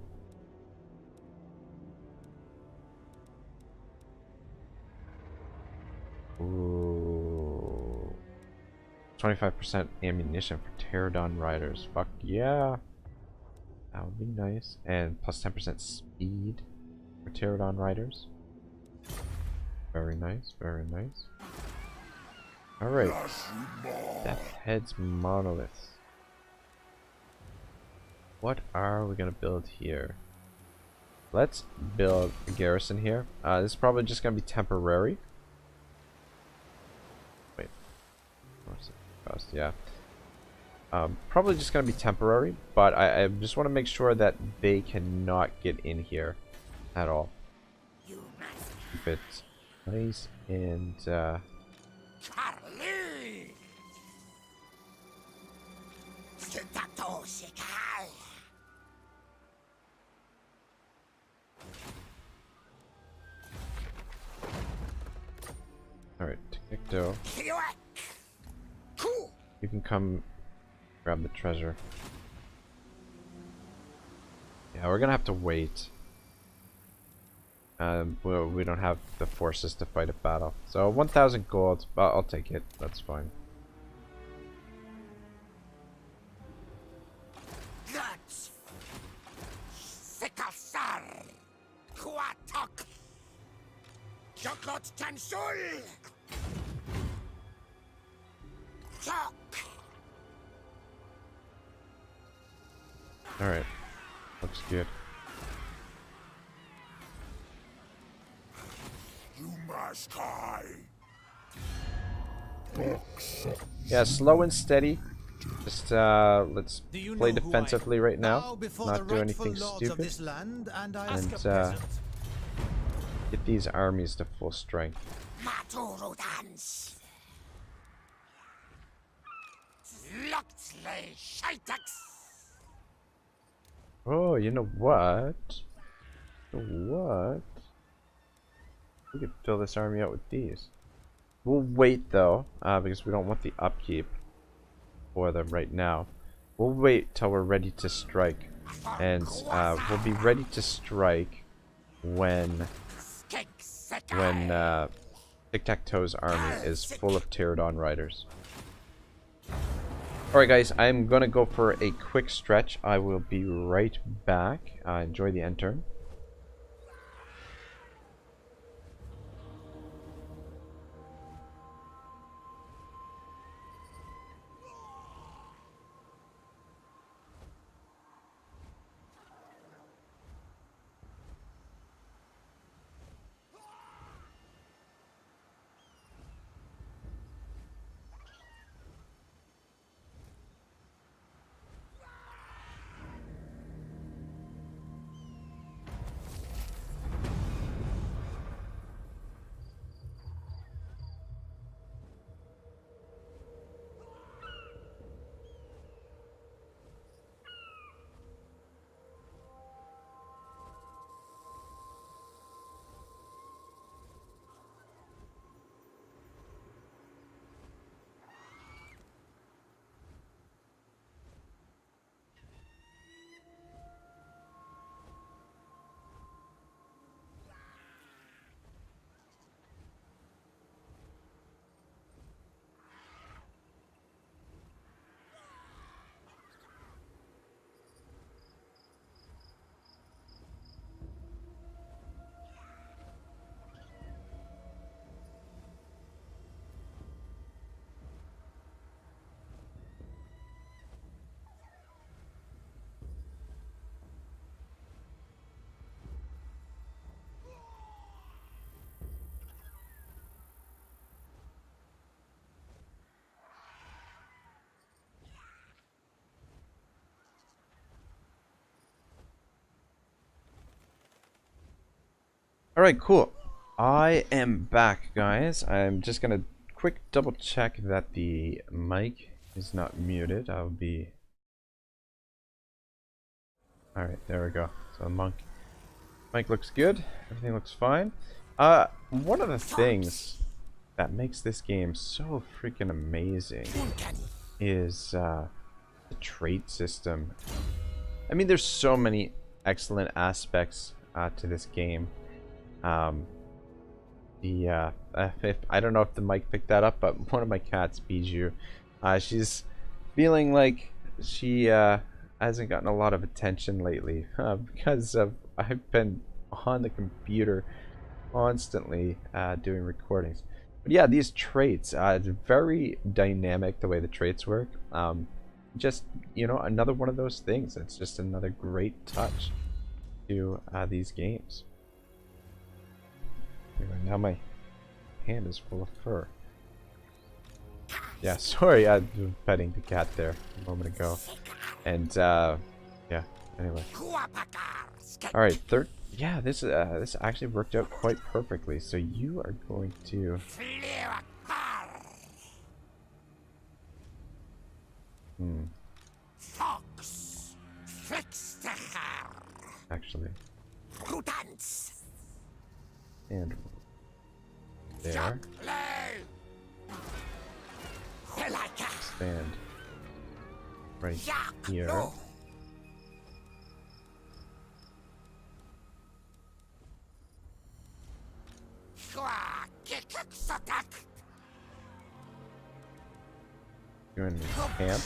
Ooh. 25% ammunition for Pterodon riders. Fuck yeah. That would be nice. And plus 10% speed for Pterodon riders. Very nice, very nice. Alright. Deathhead's monoliths. What are we gonna build here? Let's build a garrison here. This is probably just gonna be temporary. Wait. What's it cost? Yeah. Probably just gonna be temporary, but I just want to make sure that they cannot get in here at all. Keep it nice and Charlie! Tiktaq'to Shikal! Tiqtak'to. You can come grab the treasure. Yeah, we're gonna have to wait. We don't have the forces to fight a battle. So 1,000 gold, but I'll take it. That's fine. Alright. Looks good. You must die. Yeah, slow and steady. Just let's play defensively right now. Not do anything stupid. And get these armies to full strength. Oh, you know what? What? We could fill this army out with these. We'll wait though, because we don't want the upkeep for them right now. We'll wait till we're ready to strike, and we'll be ready to strike when Tic-Tac-Toe's army is full of Pterodon riders. Alright guys, I'm gonna go for a quick stretch. I will be right back. Enjoy the end turn. Alright, cool. I am back, guys. I'm just gonna quick double check that the mic is not muted. I'll be... Alright, there we go. So the mic looks good. Everything looks fine. One of the things that makes this game so freaking amazing is the trait system. I mean, there's so many excellent aspects to this game. If I don't know if the mic picked that up, but one of my cats, Bijou, she's feeling like she hasn't gotten a lot of attention lately because I've been on the computer constantly doing recordings. But yeah, these traits, it's very dynamic the way the traits work. Just, you know, another one of those things. It's just another great touch to these games. Now my hand is full of fur. Yeah, sorry, I was petting the cat there a moment ago. And yeah, anyway. Alright, yeah, this actually worked out quite perfectly. So you are going to actually. And there. stand right here. You're in the camp.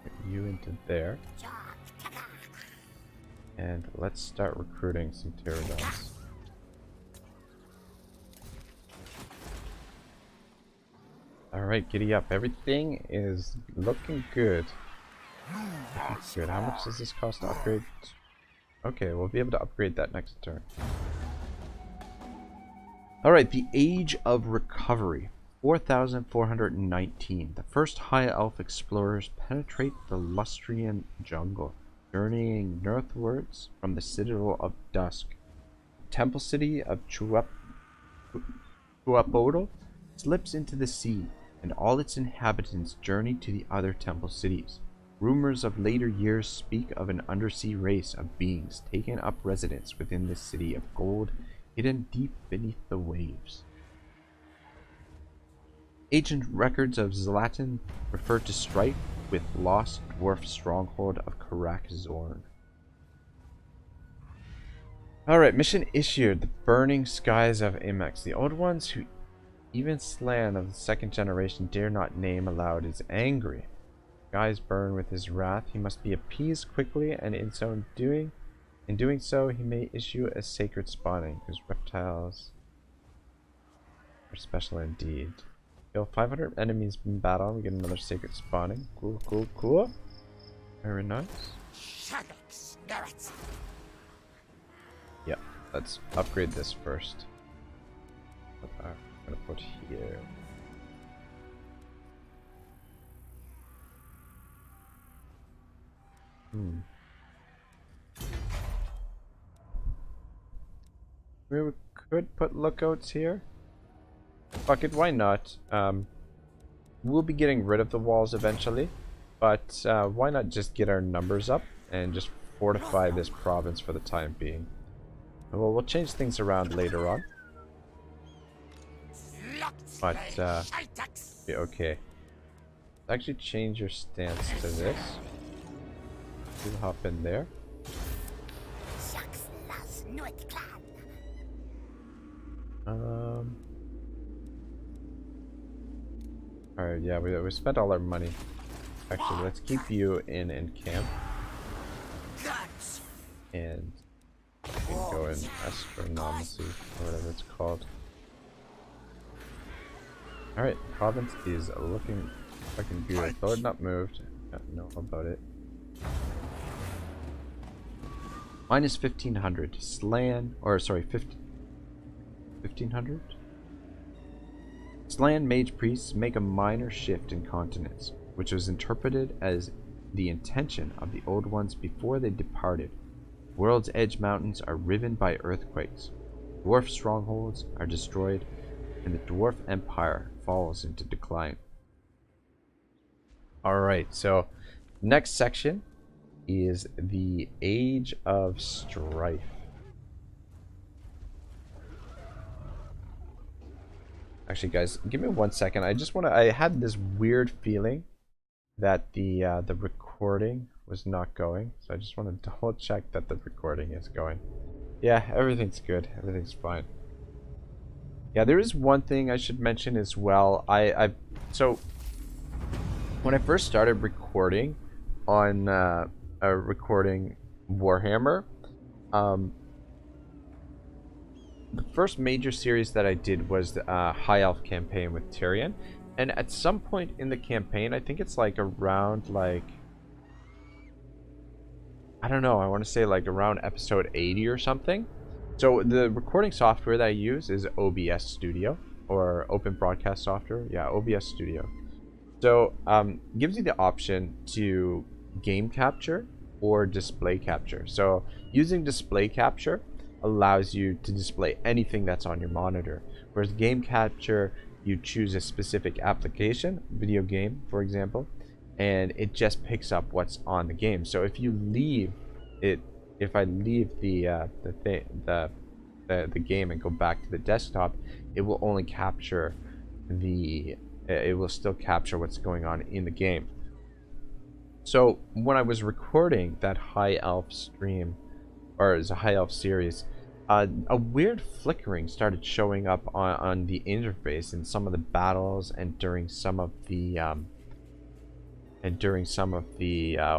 Put you into there. And let's start recruiting some pterodons. Alright, giddy up. Everything is looking good. Looking good. How much does this cost to upgrade? Okay, we'll be able to upgrade that next turn. Alright, the Age of Recovery. 4,419. The first High Elf explorers penetrate the Lustrian jungle, journeying northwards from the Citadel of Dusk. The temple city of Chuapodal slips into the sea, and all its inhabitants journey to the other temple cities. Rumors of later years speak of an undersea race of beings taking up residence within the city of gold, hidden deep beneath the waves. Ancient records of Zlatan refer to strife with lost dwarf stronghold of Karak Zorn. Alright, mission issued. The burning skies of Amex. The old ones who even Slan of the second generation dare not name aloud is angry. Skies burn with his wrath. He must be appeased quickly, and in doing so, he may issue a sacred spawning, whose reptiles are special indeed. Kill 500 enemies in battle. We get another sacred spawning. Cool, cool, cool. Very nice. Yeah, let's upgrade this first. What are we gonna put here? We could put lookouts here. Fuck it, why not? We'll be getting rid of the walls eventually, but why not just get our numbers up and just fortify this province for the time being. Well, we'll change things around later on. But, be okay. Let's actually change your stance to this. We'll hop in there. Alright, yeah, we spent all our money. Actually, let's keep you in camp. And we can go in astronomacy, or whatever it's called. Alright, province is looking fucking beautiful. Though it's not moved. I don't know about it. Minus 1500. Slan, or sorry, 1500? Slan mage priests make a minor shift in continents, which was interpreted as the intention of the old ones before they departed. World's Edge mountains are riven by earthquakes. Dwarf strongholds are destroyed, and the dwarf empire falls into decline. Alright, so next section is the Age of Strife. Actually, guys, give me 1 second. I had this weird feeling that the recording was not going, so I just want to double check that the recording is going. Yeah, everything's good. Everything's fine. Yeah, there is one thing I should mention as well. So when I first started recording on recording Warhammer, the first major series that I did was the High Elf campaign with Tyrion, and at some point in the campaign, I think it's like around like, I don't know, I want to say like around episode 80 or something. So the recording software that I use is OBS Studio, or Open Broadcast Software. Yeah, OBS Studio. So gives you the option to game capture or display capture. So using display capture allows you to display anything that's on your monitor, whereas game capture, you choose a specific application, video game for example, and it just picks up what's on the game. So if you leave it, if I leave the game and go back to the desktop, it will only capture it will still capture what's going on in the game. So when I was recording that High Elf stream, or as a High Elf series, a weird flickering started showing up on the interface in some of the battles and during some of the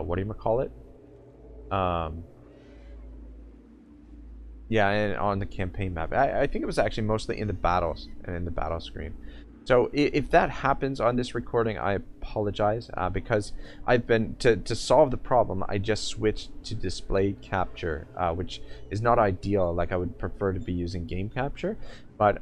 what do you call it? Yeah, and on the campaign map. I think it was actually mostly in the battles and in the battle screen. So if that happens on this recording, I apologize, because I've been, to solve the problem, I just switched to display capture, which is not ideal. Like, I would prefer to be using game capture, but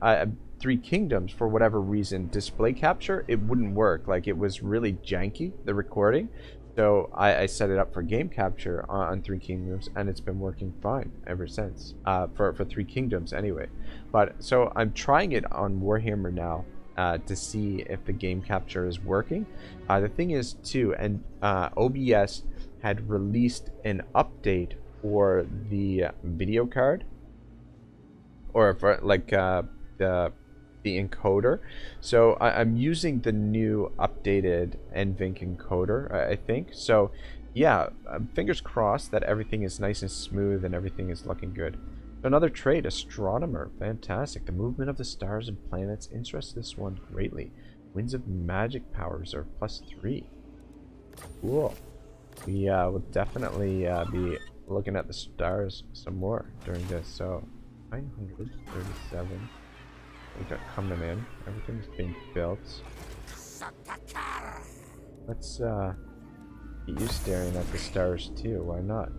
Three Kingdoms, for whatever reason, display capture, it wouldn't work. Like, it was really janky, the recording. So I set it up for game capture on Three Kingdoms, and it's been working fine ever since, for Three Kingdoms anyway. But so I'm trying it on Warhammer now, to see if the game capture is working. The thing is too, and OBS had released an update for the video card, or for like the encoder. So I'm using the new updated NVENC encoder, I think. So yeah, fingers crossed that everything is nice and smooth and everything is looking good. Another trait, Astronomer. Fantastic. The movement of the stars and planets interests this one greatly. Winds of magic powers are +3. Cool. We will definitely be looking at the stars some more during this. So 937. We got coming in. Everything's being built. Let's get you staring at the stars too. Why not?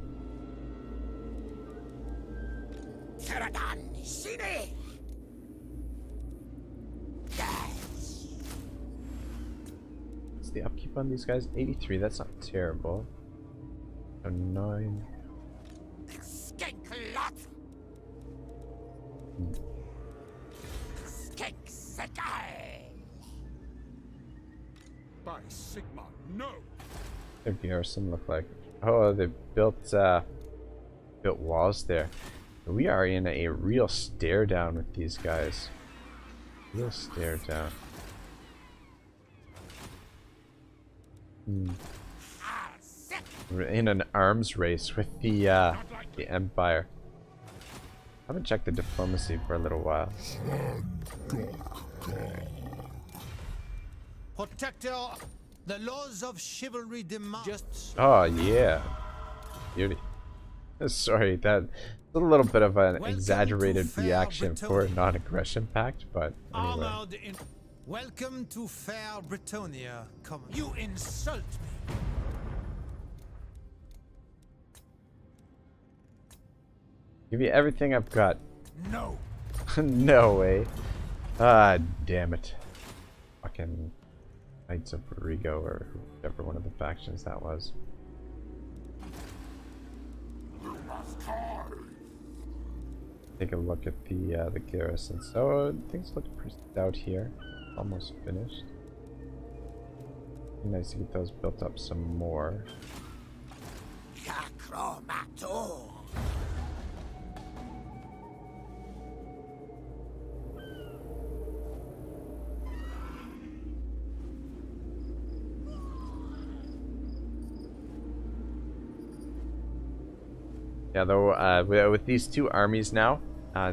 What's the upkeep on these guys? 83, that's not terrible. So 9. By Sigma, no! Their garrison look like. Oh, they built walls there. We are in a real stare down with these guys. Real stare down. We're in an arms race with the Empire. I haven't checked the diplomacy for a little while. Protector, the laws of chivalry demand. Just Oh yeah, beauty. Sorry, that's a little bit of an exaggerated reaction for a non-aggression pact, but anyway. Welcome to fair Britonia. Come, you insult me. Give you everything I've got. No. No way. Ah, damn it. Fucking Knights of Rigo, or whichever one of the factions that was. Take a look at the garrison. So things look pretty stout here. Almost finished. Nice to get those built up some more. Yeah, though, with these two armies now, our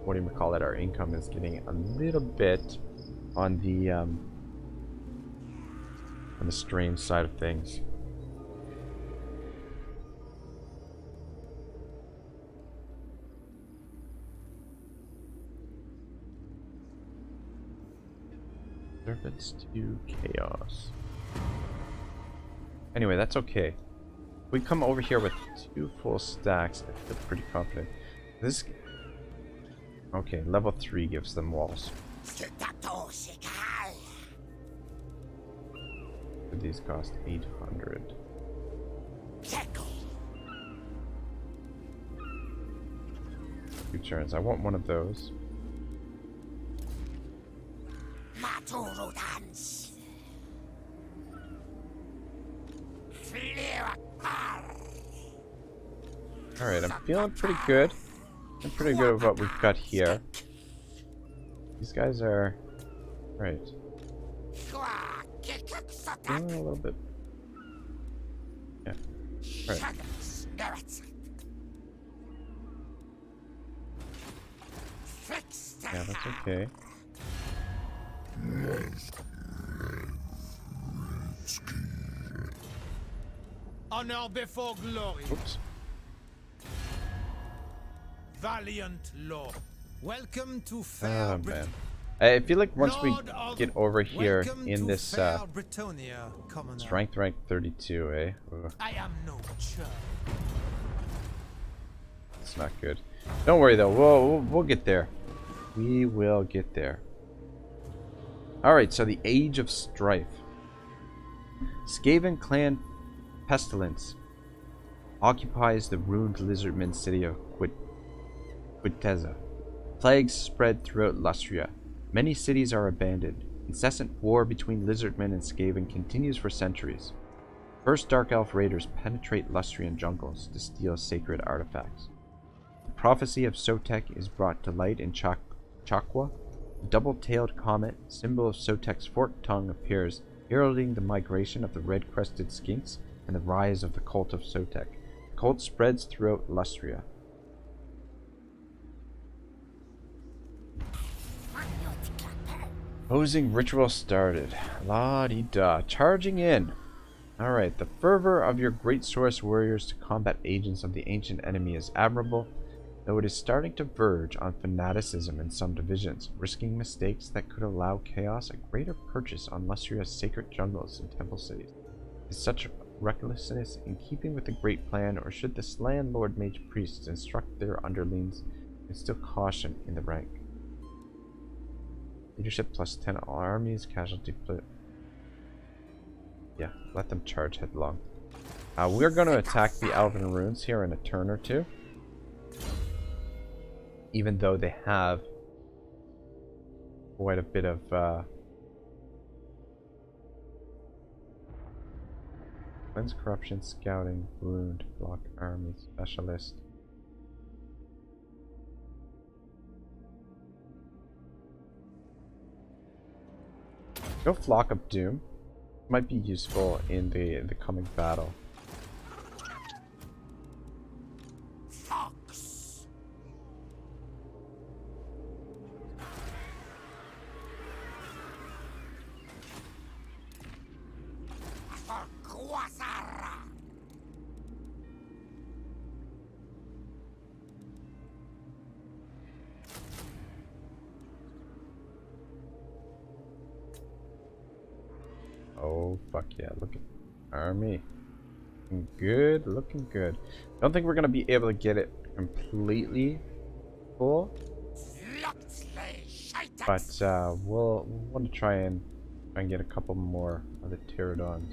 what do you call it? Our income is getting a little bit on the strange side of things. Servants to chaos. Anyway, that's okay. We come over here with 2 full stacks. I feel pretty confident. This. Okay, level 3 gives them walls. These cost 800. 2 turns. I want one of those. Alright, I'm feeling pretty good. I'm pretty good with what we've got here. These guys are... Right. A little bit... Yeah. Right. Yeah, that's okay. Honor before glory. Oops. Valiant Lord. Welcome to fair Oh, Britain. man. I feel like once we Lord of- get over here Welcome in to this fair Britonia, commoner. strength rank 32, eh? Ugh, I am no churl. it's not good. Don't worry though, we'll get there. We will get there. Alright, so the Age of Strife. Skaven clan Pestilence occupies the ruined Lizardmen city of Quinteza. Plagues spread throughout Lustria. Many cities are abandoned. Incessant war between Lizardmen and Skaven continues for centuries. First Dark Elf raiders penetrate Lustrian jungles to steal sacred artifacts. The prophecy of Sotek is brought to light in Tlaqua. A double-tailed comet, symbol of Sotek's forked tongue, appears, heralding the migration of the red-crested skinks and the rise of the cult of Sotek. The cult spreads throughout Lustria. Opposing ritual started. La-di-da. Charging in. Alright, the fervor of your great source warriors to combat agents of the ancient enemy is admirable, though it is starting to verge on fanaticism in some divisions, risking mistakes that could allow chaos a greater purchase on Lustria's sacred jungles and temple cities. Is such recklessness in keeping with the great plan, or should the Slan Lord Mage priests instruct their underlings and instill caution in the rank? Leadership plus 10 all armies, casualty split. Yeah, let them charge headlong. We're going to attack the Elven Runes here in a turn or two. Even though they have quite a bit of cleanse corruption, scouting, wound, block, army, specialist. Go Flock of Doom. Might be useful in the coming battle. Fox. Oh fuck yeah, look at army. Looking good, looking good. Don't think we're gonna be able to get it completely full. But we'll want to try and get a couple more of the pterodons.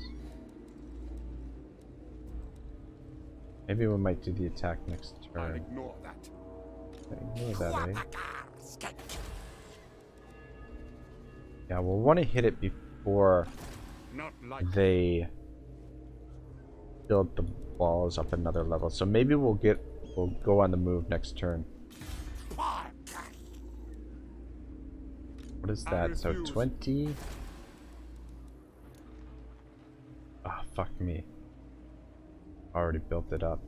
Maybe we might do the attack next I'll turn. ignore that. Ignore that, eh? Yeah, we'll want to hit it before Not like they build the walls up another level. So maybe we'll go on the move next turn. What is that? So 20. Ah, fuck me. Already built it up.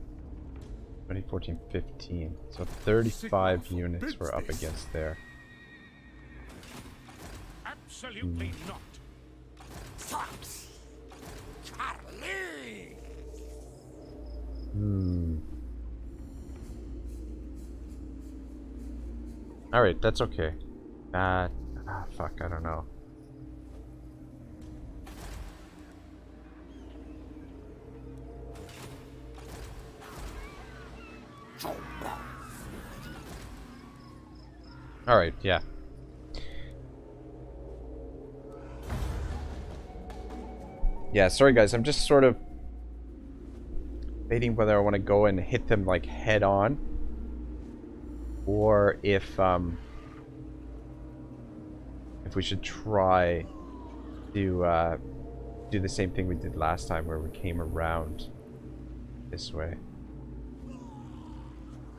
2014, 15. So 35 units we're up against there. absolutely not. Fox. Charlie. Alright, that's okay. Fuck, I don't know. Alright, yeah. Yeah, sorry guys, I'm just sort of debating whether I want to go and hit them like head on, or if we should try to do the same thing we did last time, where we came around this way.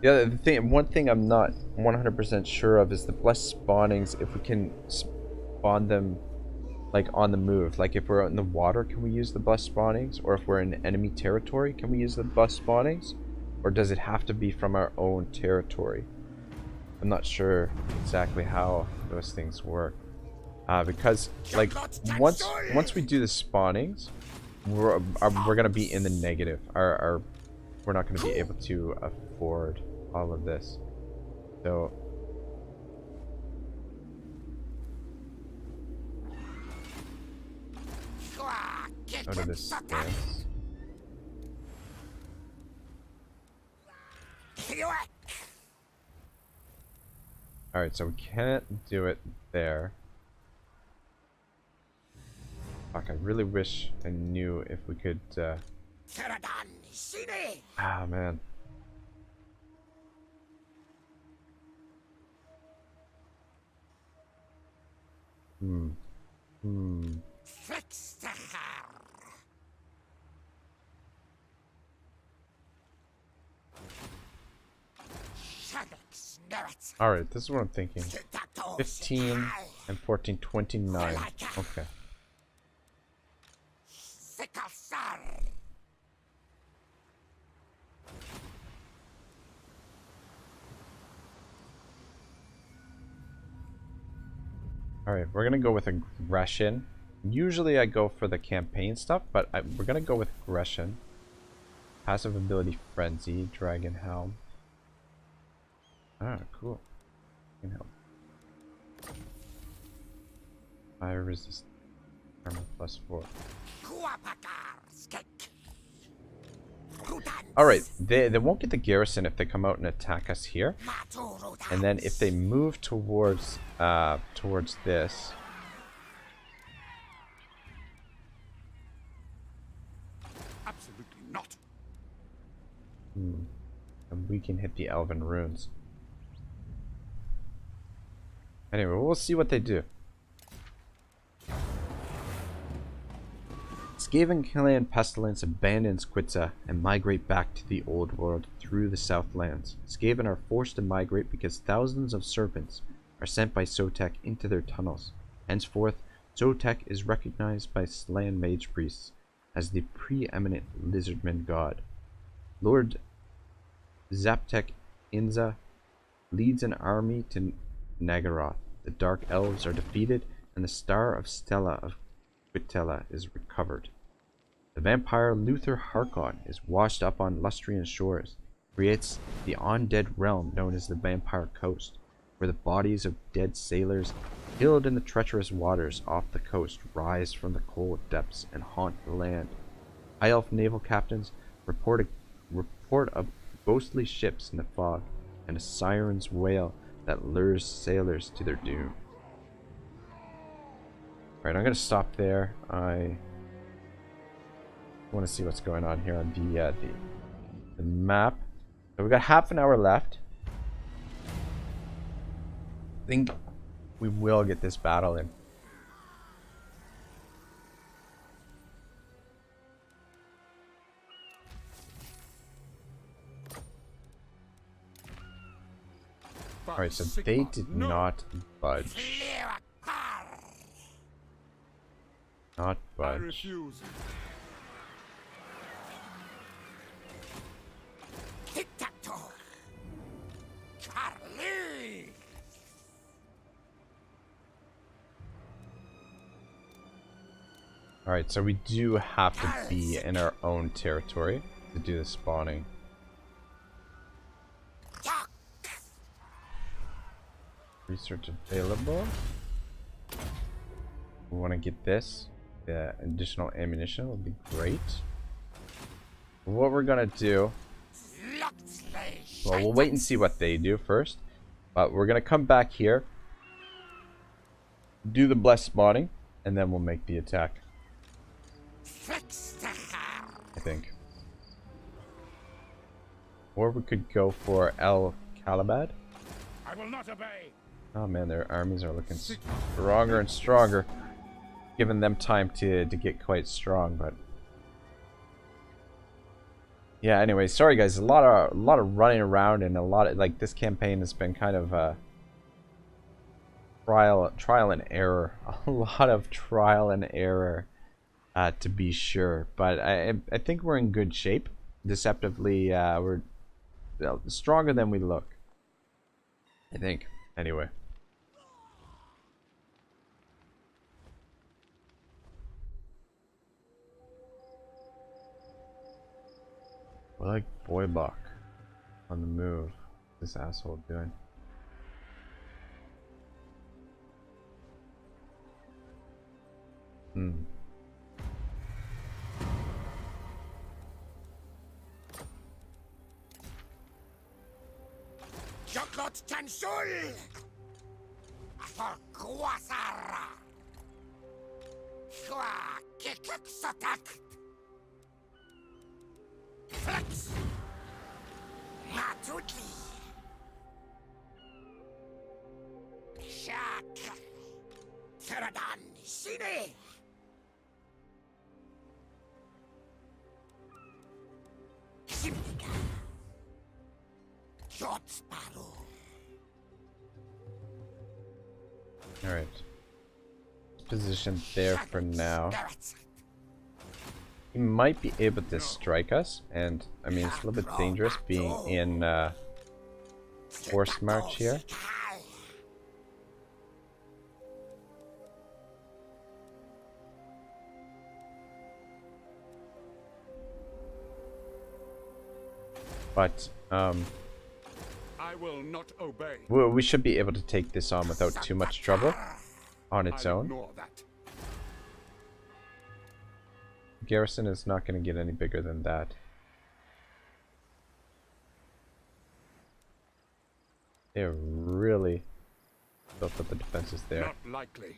One thing I'm not 100% sure of is the blessed spawnings. If we can spawn them like on the move, like if we're out in the water, can we use the blessed spawnings? Or if we're in enemy territory, can we use the blessed spawnings? Or does it have to be from our own territory? I'm not sure exactly how those things work. Because like once we do the spawnings, we're gonna be in the negative. We're not gonna be able to afford all of this. So go to this stance. Alright, so we can't do it there. Fuck, I really wish I knew if we could ah man. Alright, this is what I'm thinking. 15 and 14, 29. Okay. Alright, we're gonna go with aggression. Usually I go for the campaign stuff, but we're gonna go with aggression. Passive ability Frenzy, Dragon Helm. Ah, cool. Dragon Helm. Fire resist. Armor +4. Alright, they won't get the garrison if they come out and attack us here. And then if they move towards this. Absolutely not. And we can hit the Elven runes. Anyway, we'll see what they do. Skaven clan Pestilence abandons Quitza and migrate back to the old world through the Southlands. Skaven are forced to migrate because thousands of serpents are sent by Sotek into their tunnels. Henceforth, Sotek is recognized by Slan mage priests as the preeminent Lizardmen god. Lord Zaptek Inza leads an army to Nagaroth. The Dark Elves are defeated, and the Star of Stella of Quitella is recovered. The vampire Luther Harkon is washed up on Lustrian shores, creates the undead realm known as the Vampire Coast, where the bodies of dead sailors killed in the treacherous waters off the coast rise from the cold depths and haunt the land. High Elf naval captains report of ghostly ships in the fog and a siren's wail that lures sailors to their doom. Alright, I'm going to stop there. I want to see what's going on here on the map. So we've got half an hour left. I think we will get this battle in. Alright, so they did not budge. Not I budge. refuse. Tiktaq'to. Charlie. Alright, so we do have to be in our own territory to do the spawning. Research available. We want to get this. The additional ammunition would be great. What we're gonna do, well, we'll wait and see what they do first. But we're gonna come back here, do the blessed spawning, and then we'll make the attack. I think. Or we could go for El Calabad. I will not obey. Oh man, their armies are looking stronger and stronger. Giving them time to get quite strong, but Yeah, anyway, sorry guys, a lot of running around, and a lot of, like, this campaign has been kind of trial and error. A lot of trial and error, to be sure. But I think we're in good shape. Deceptively, we're stronger than we look, I think. Anyway. We're like Boybach on the move. What's this asshole doing? Joklot Tansul! For Guasara! Schwa Kikaksotak! Flex! Matutli! Shak! Teradan Sine! Simnica! Jotsparu! Alright. Position there for now. He might be able to strike us, and I mean, it's a little bit dangerous being in forced march here. But I will not obey. we should be able to take this on without too much trouble on its own. Ignore that. Garrison is not going to get any bigger than that. They're really built up the defenses there. Not likely.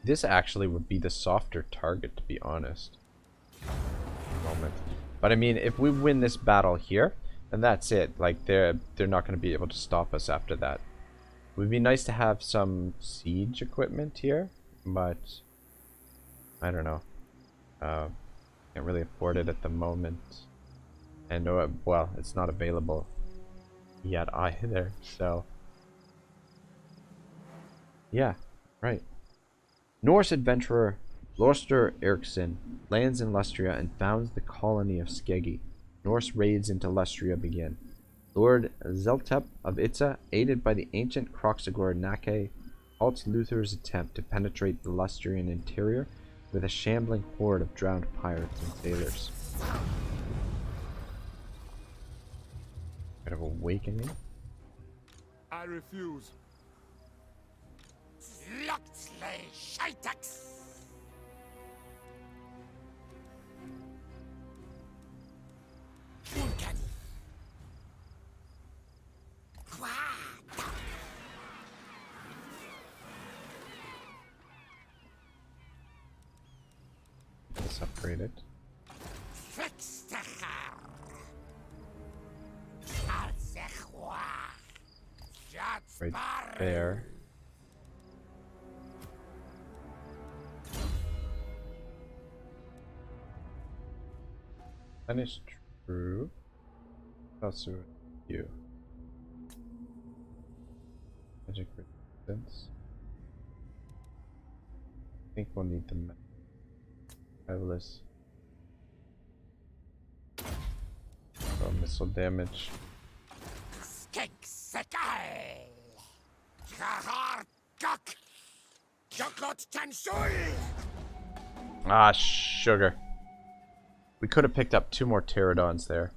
This actually would be the softer target, to be honest. Moment. But I mean, if we win this battle here, then that's it. Like, they're not going to be able to stop us after that. It would be nice to have some siege equipment here, but I don't know. Can't really afford it at the moment. And well, it's not available yet either, so yeah, right. Norse adventurer Lorster Eriksson lands in Lustria and founds the colony of Skeggi. Norse raids into Lustria begin. Lord Zeltep of Itza, aided by the ancient Kroxagor Nake, halts Luther's attempt to penetrate the Lustrian interior with a shambling horde of drowned pirates and sailors. Bit of awakening. I refuse. Slotsley Shitax! Uncanny. Let's upgrade it. Right there. That is true. Also you. Magic resistance. I think we'll need the fabulous. Oh, missile damage. Ah, sugar. We could have picked up 2 more pterodons there.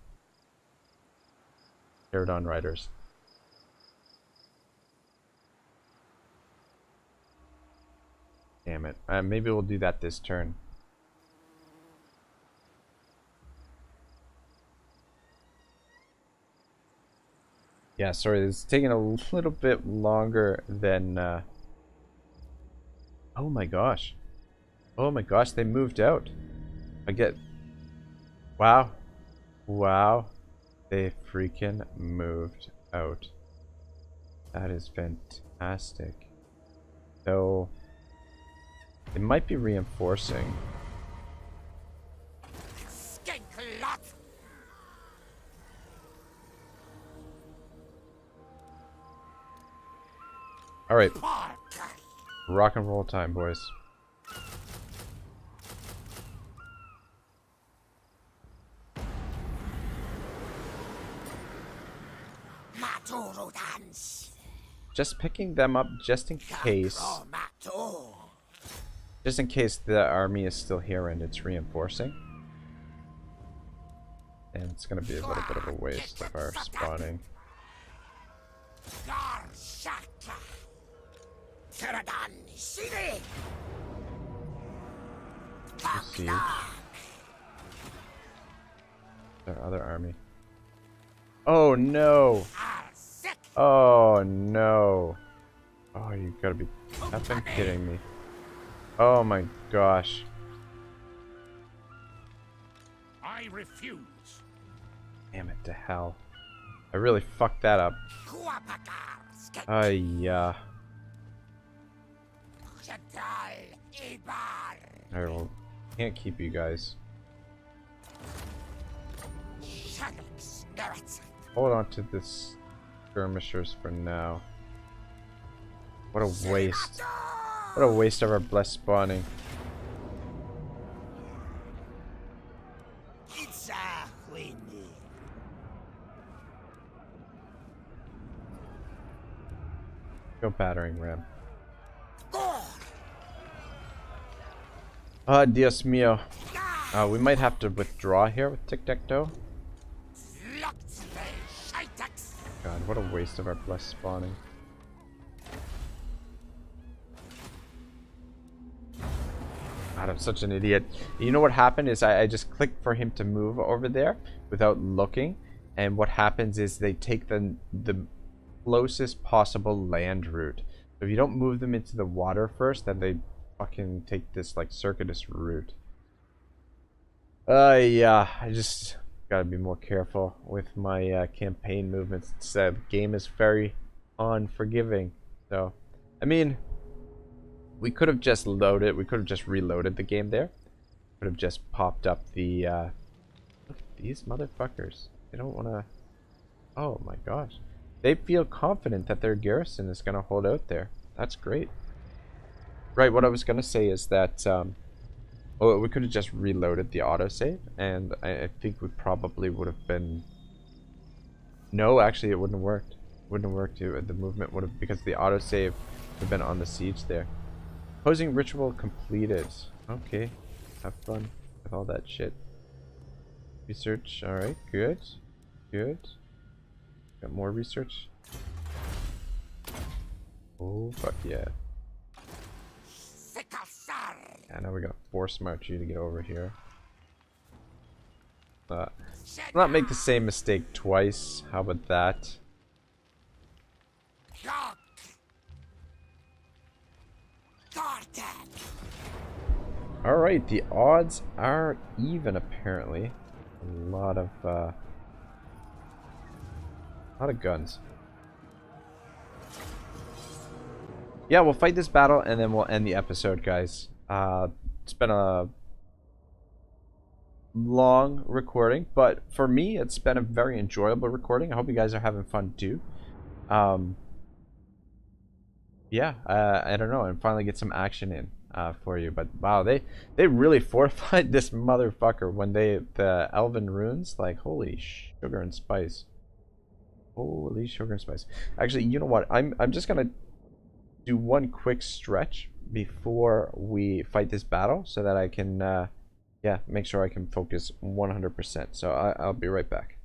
Pterodon riders. Damn it. Maybe we'll do that this turn. Yeah, sorry, it's taking a little bit longer than... Oh my gosh. Oh my gosh, they moved out. I get... Wow. Wow. They freaking moved out. That is fantastic. So... It might be reinforcing. Alright. Rock and roll time, boys. Just picking them up just in case. Just in case the army is still here and it's reinforcing. And it's gonna be a little bit of a waste of our spawning. Siege. Our other army. Oh no! Oh no! Oh, you gotta be effing kidding me! Oh my gosh! I refuse. Damn it to hell! I really fucked that up. Yeah. Alright, well, can't keep you guys. Hold on to this skirmishers for now. What a waste. What a waste of our blessed spawning. Go battering ram. Dios mío. We might have to withdraw here with Tiktaq'to. God, what a waste of our blessed spawning. God, I'm such an idiot. You know what happened is I just clicked for him to move over there without looking, and what happens is they take the closest possible land route. So if you don't move them into the water first, then they fucking take this like circuitous route. Yeah, I just gotta be more careful with my campaign movements. The game is very unforgiving. So, I mean, we could have just loaded, we could have just reloaded the game there. Could have just popped up the, look at these motherfuckers. They don't want to, oh my gosh. They feel confident that their garrison is going to hold out there. That's great. Right, what I was going to say is that, well, we could have just reloaded the autosave, and I think we probably would have been... No, actually, it wouldn't have worked. Wouldn't have worked. The movement would have... Because the autosave would have been on the siege there. Opposing ritual completed. Okay. Have fun with all that shit. Research. Alright, good. Good. Got more research. Oh, fuck yeah. And now we gotta force march you to get over here. Not make the same mistake twice. How about that? Alright, the odds are even apparently. A lot of guns. Yeah, we'll fight this battle and then we'll end the episode, guys. It's been a long recording, but for me, it's been a very enjoyable recording. I hope you guys are having fun too. Yeah, I don't know, and finally get some action in for you. But wow, they really fortified this motherfucker when the Elven runes, like holy sugar and spice. Holy sugar and spice. Actually, you know what? I'm just gonna do one quick stretch before we fight this battle so that I can yeah, make sure I can focus 100%. So I'll be right back.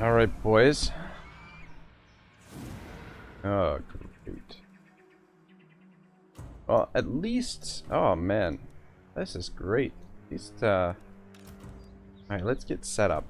Alright, boys. Oh, great. Well, at least... Oh, man. This is great. At least, Alright, let's get set up.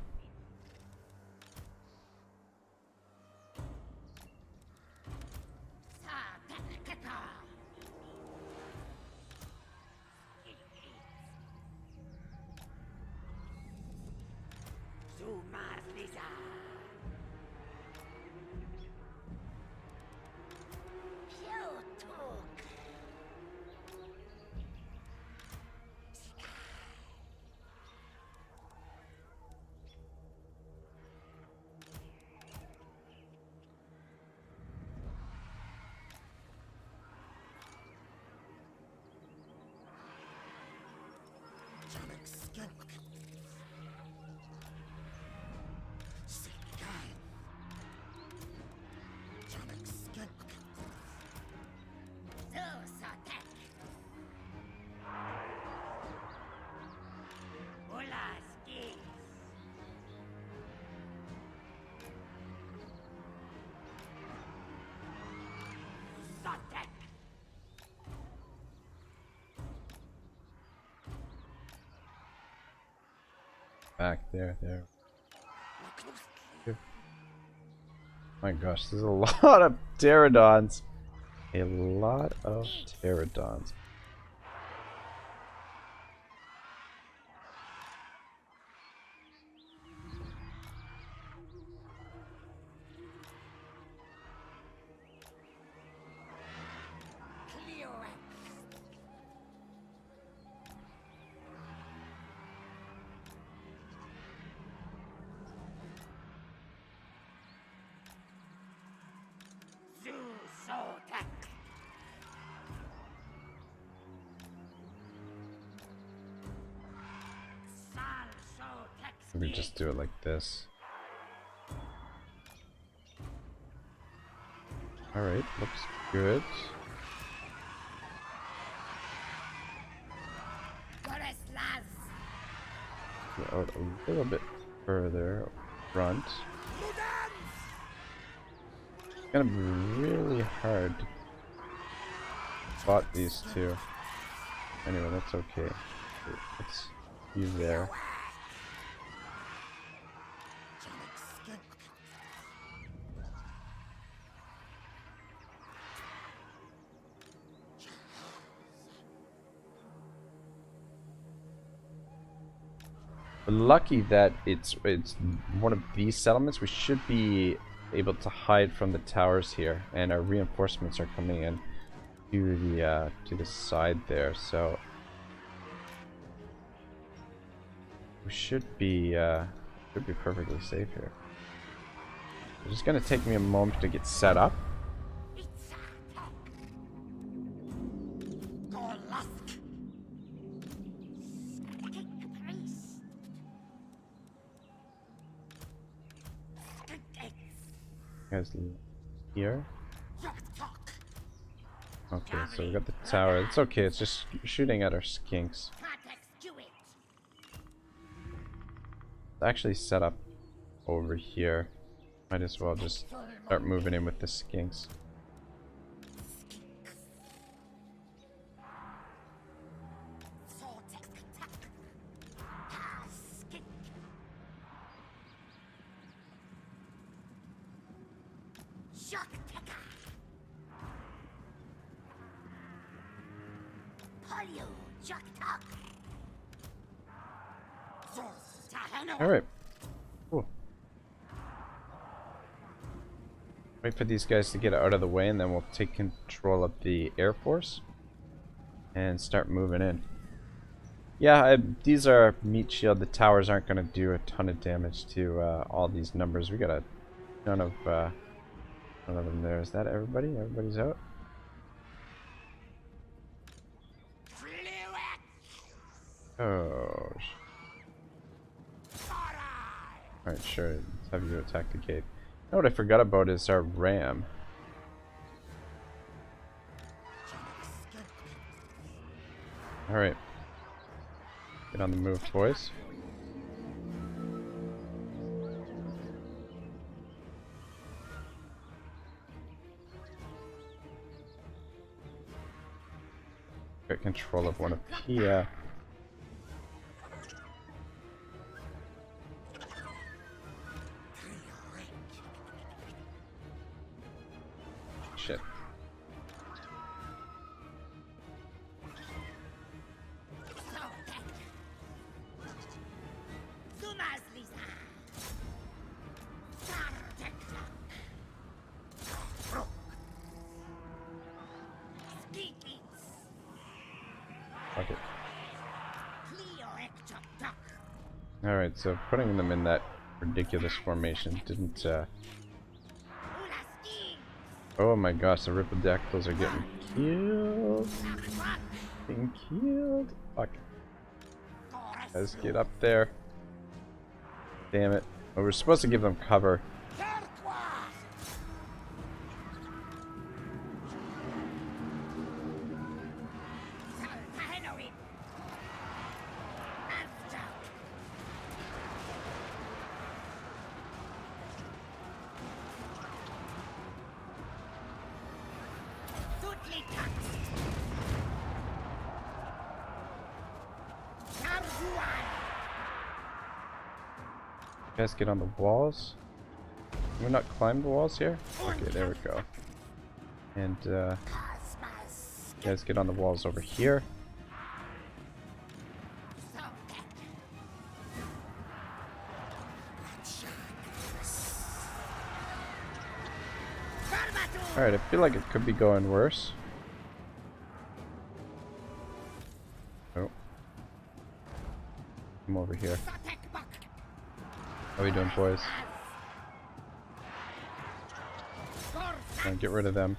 Back there. My gosh, there's a lot of pterodons. A lot of pterodons. We just do it like this. Alright, looks good. Go out a little bit further up front. It's gonna be really hard to spot these two. Anyway, that's okay. Let's be there. We're lucky that it's one of these settlements. We should be able to hide from the towers here, and our reinforcements are coming in to the side there. So we should be perfectly safe here. It's just gonna take me a moment to get set up. Guys here. Okay, so we got the tower. It's okay, it's just shooting at our skinks. It's actually set up over here. Might as well just start moving in with the skinks. Alright. Cool. Wait for these guys to get out of the way, and then we'll take control of the Air Force and start moving in. Yeah, these are meat shield. The towers aren't going to do a ton of damage to all these numbers. We got a ton of them there. Is that everybody? Everybody's out? Oh. Alright, sure. Let's have you attack the gate. You know what I forgot about is our ram. Alright. Get on the move, boys. get control of one of here. Shit. Fuck it. Alright, so putting them in that ridiculous formation didn't, Oh my gosh, the Ripidactyls are getting killed. Getting killed. Fuck. Guys, get up there. Damn it. Well, we're supposed to give them cover. Guys, get on the walls. Can we not climb the walls here? Okay, there we go. And guys, get on the walls over here. Alright, I feel like it could be going worse. Oh. Come over here. How are we doing, boys? Get rid of them.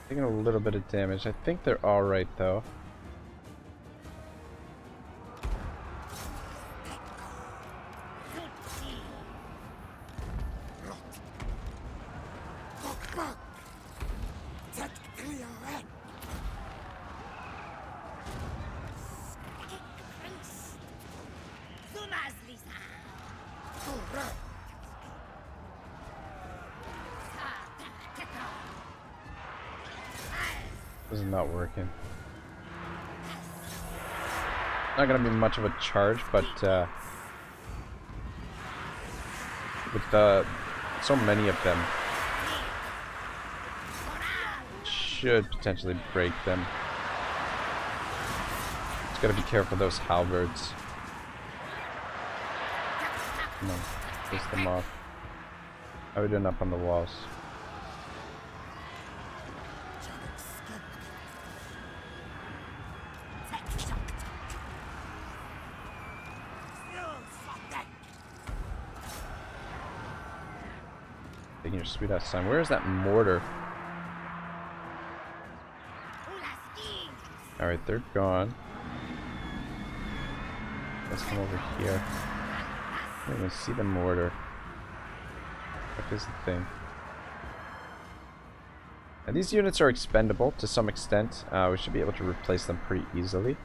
Taking a little bit of damage. I think they're alright, though. This is not working. Not gonna be much of a charge, but with so many of them, should potentially break them. Just gotta be careful of those halberds. Come on, piss them off. How are we doing up on the walls? Taking your sweet ass time. Where is that mortar? Alright, they're gone. Let's come over here. I don't even see the mortar. What is the thing? Now, these units are expendable to some extent. We should be able to replace them pretty easily.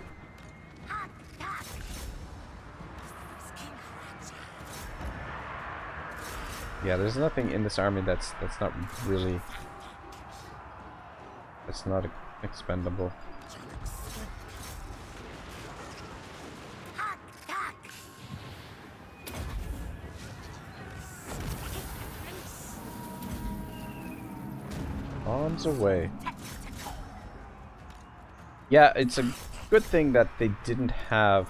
Yeah, there's nothing in this army that's not really... that's not expendable. Bombs away. Yeah, it's a good thing that they didn't have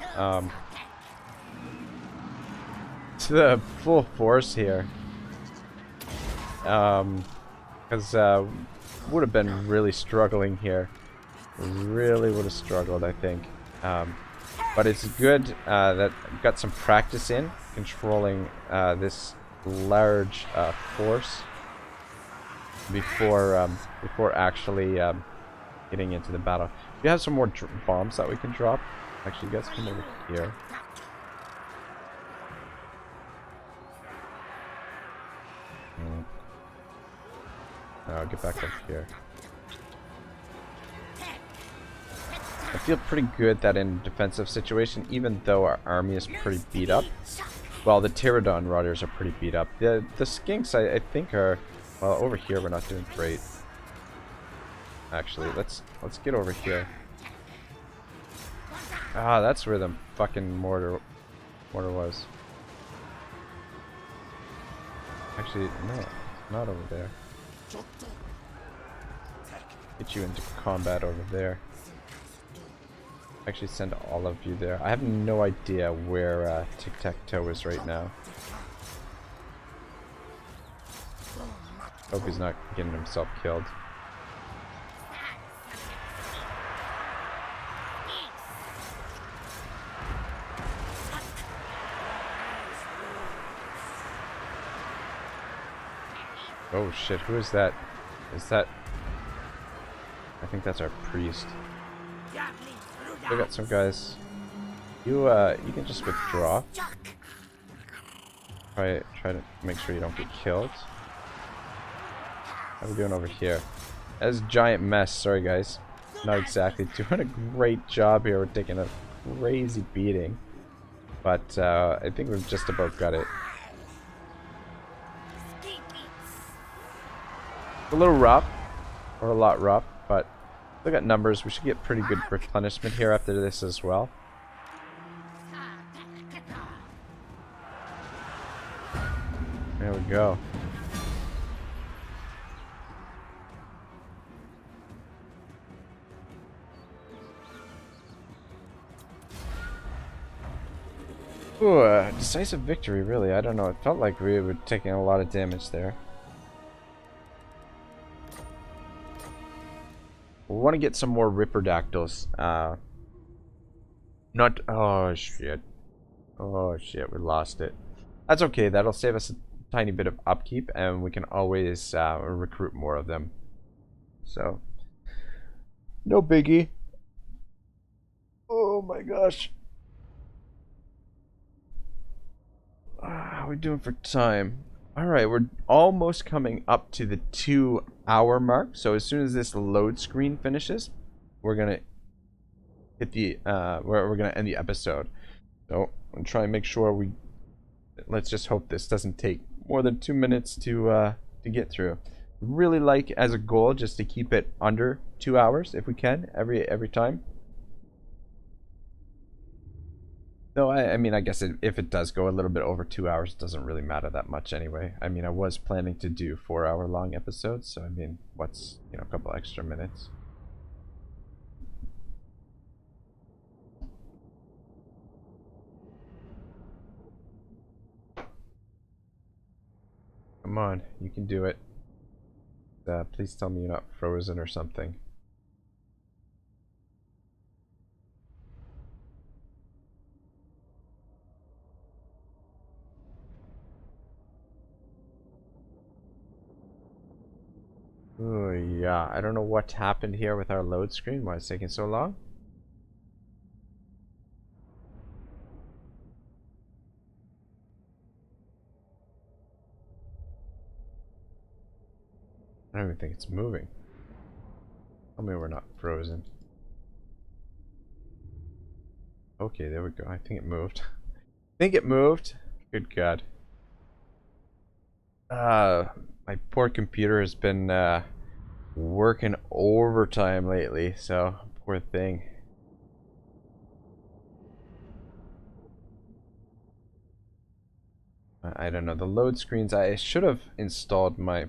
the full force here. Because would have been really struggling here. Really would have struggled, I think. But it's good that I've got some practice in controlling this large force before actually getting into the battle. We have some more bombs that we can drop. Actually, you guys come over here. I'll get back up here. I feel pretty good that in a defensive situation, even though our army is pretty beat up, well, the Pterodon Riders are pretty beat up. The Skinks, I think, are... well, over here we're not doing great. actually. Let's get over here. Ah, that's where the fucking mortar was. Actually, no, it's not over there. Get you into combat over there. Actually, send all of you there. I have no idea where Tiqtak'to is right now. Hope he's not getting himself killed. Oh shit, who is that? Is that... I think that's our priest. We got some guys. You can just withdraw. Try to make sure you don't get killed. How are we doing over here? That's a giant mess, sorry guys. Not exactly doing a great job here. We're taking a crazy beating. But I think we've just about got it. A little rough, or a lot rough, but look at numbers. We should get pretty good replenishment here after this as well. There we go. Ooh, decisive victory, really. I don't know. It felt like we were taking a lot of damage there. We want to get some more Ripperdactyls. Not... Oh, shit. Oh, shit. We lost it. That's okay. That'll save us a tiny bit of upkeep, and we can always recruit more of them. So, no biggie. Oh, my gosh. How are we doing for time? Alright, we're almost coming up to the 2-hour mark. So as soon as this load screen finishes, we're gonna hit the we're gonna end the episode. So I'm gonna try and make sure we... Let's just hope this doesn't take more than 2 minutes to get through. Really like as a goal just to keep it under 2 hours if we can every time. No, I mean, I guess if it does go a little bit over 2 hours, it doesn't really matter that much anyway. I mean, I was planning to do 4-hour long episodes, so I mean, what's, you know, a couple extra minutes. Come on, you can do it. Please tell me you're not frozen or something. Oh yeah, I don't know what happened here with our load screen, why it's taking so long. I don't even think it's moving. Tell me we're not frozen. Okay, there we go. I think it moved. I think it moved. Good God. My poor computer has been working overtime lately, so poor thing. I don't know. The load screens, I should have installed my...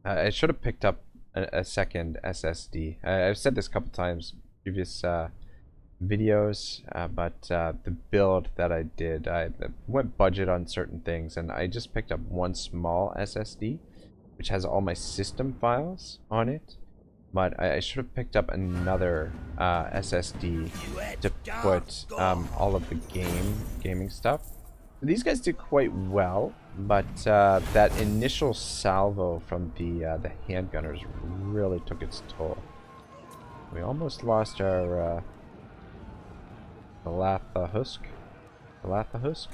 I should have picked up a second SSD. I've said this a couple times in previous videos, but the build that I did, I went budget on certain things, and I just picked up one small SSD, which has all my system files on it. But I should have picked up another SSD to put all of the gaming stuff. These guys did quite well, but that initial salvo from the handgunners really took its toll. We almost lost our Tlaqua.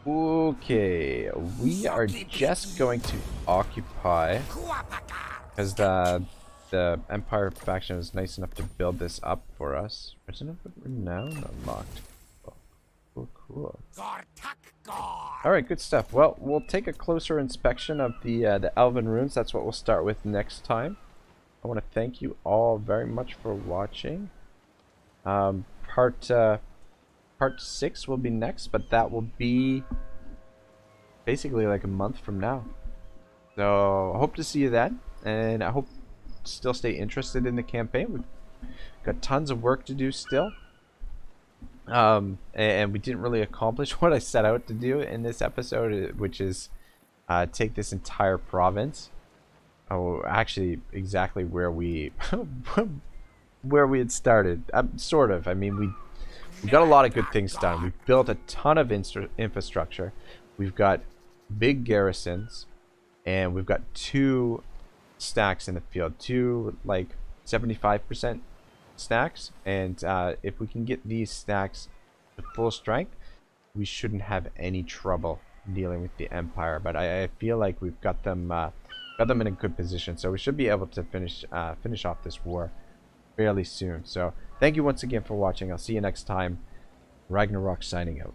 Okay, we are just going to occupy because the Empire faction was nice enough to build this up for us. Resident of Renown unlocked. Oh, cool. All right, good stuff. Well, we'll take a closer inspection of the Elven runes. That's what we'll start with next time. I want to thank you all very much for watching. Part 6 will be next, but that will be basically like a month from now. So I hope to see you then, and I hope to still stay interested in the campaign. We've got tons of work to do still. And we didn't really accomplish what I set out to do in this episode, which is take this entire province. Oh, actually, exactly where we had started. Sort of. I mean, we got a lot of good things done. We've built a ton of infrastructure. We've got big garrisons, and we've got 2 stacks in the field. 2 like 75% stacks, and if we can get these stacks to full strength, we shouldn't have any trouble dealing with the Empire. But I feel like we've got them in a good position, so we should be able to finish off this war fairly soon. So thank you once again for watching. I'll see you next time. Ragnarok signing out.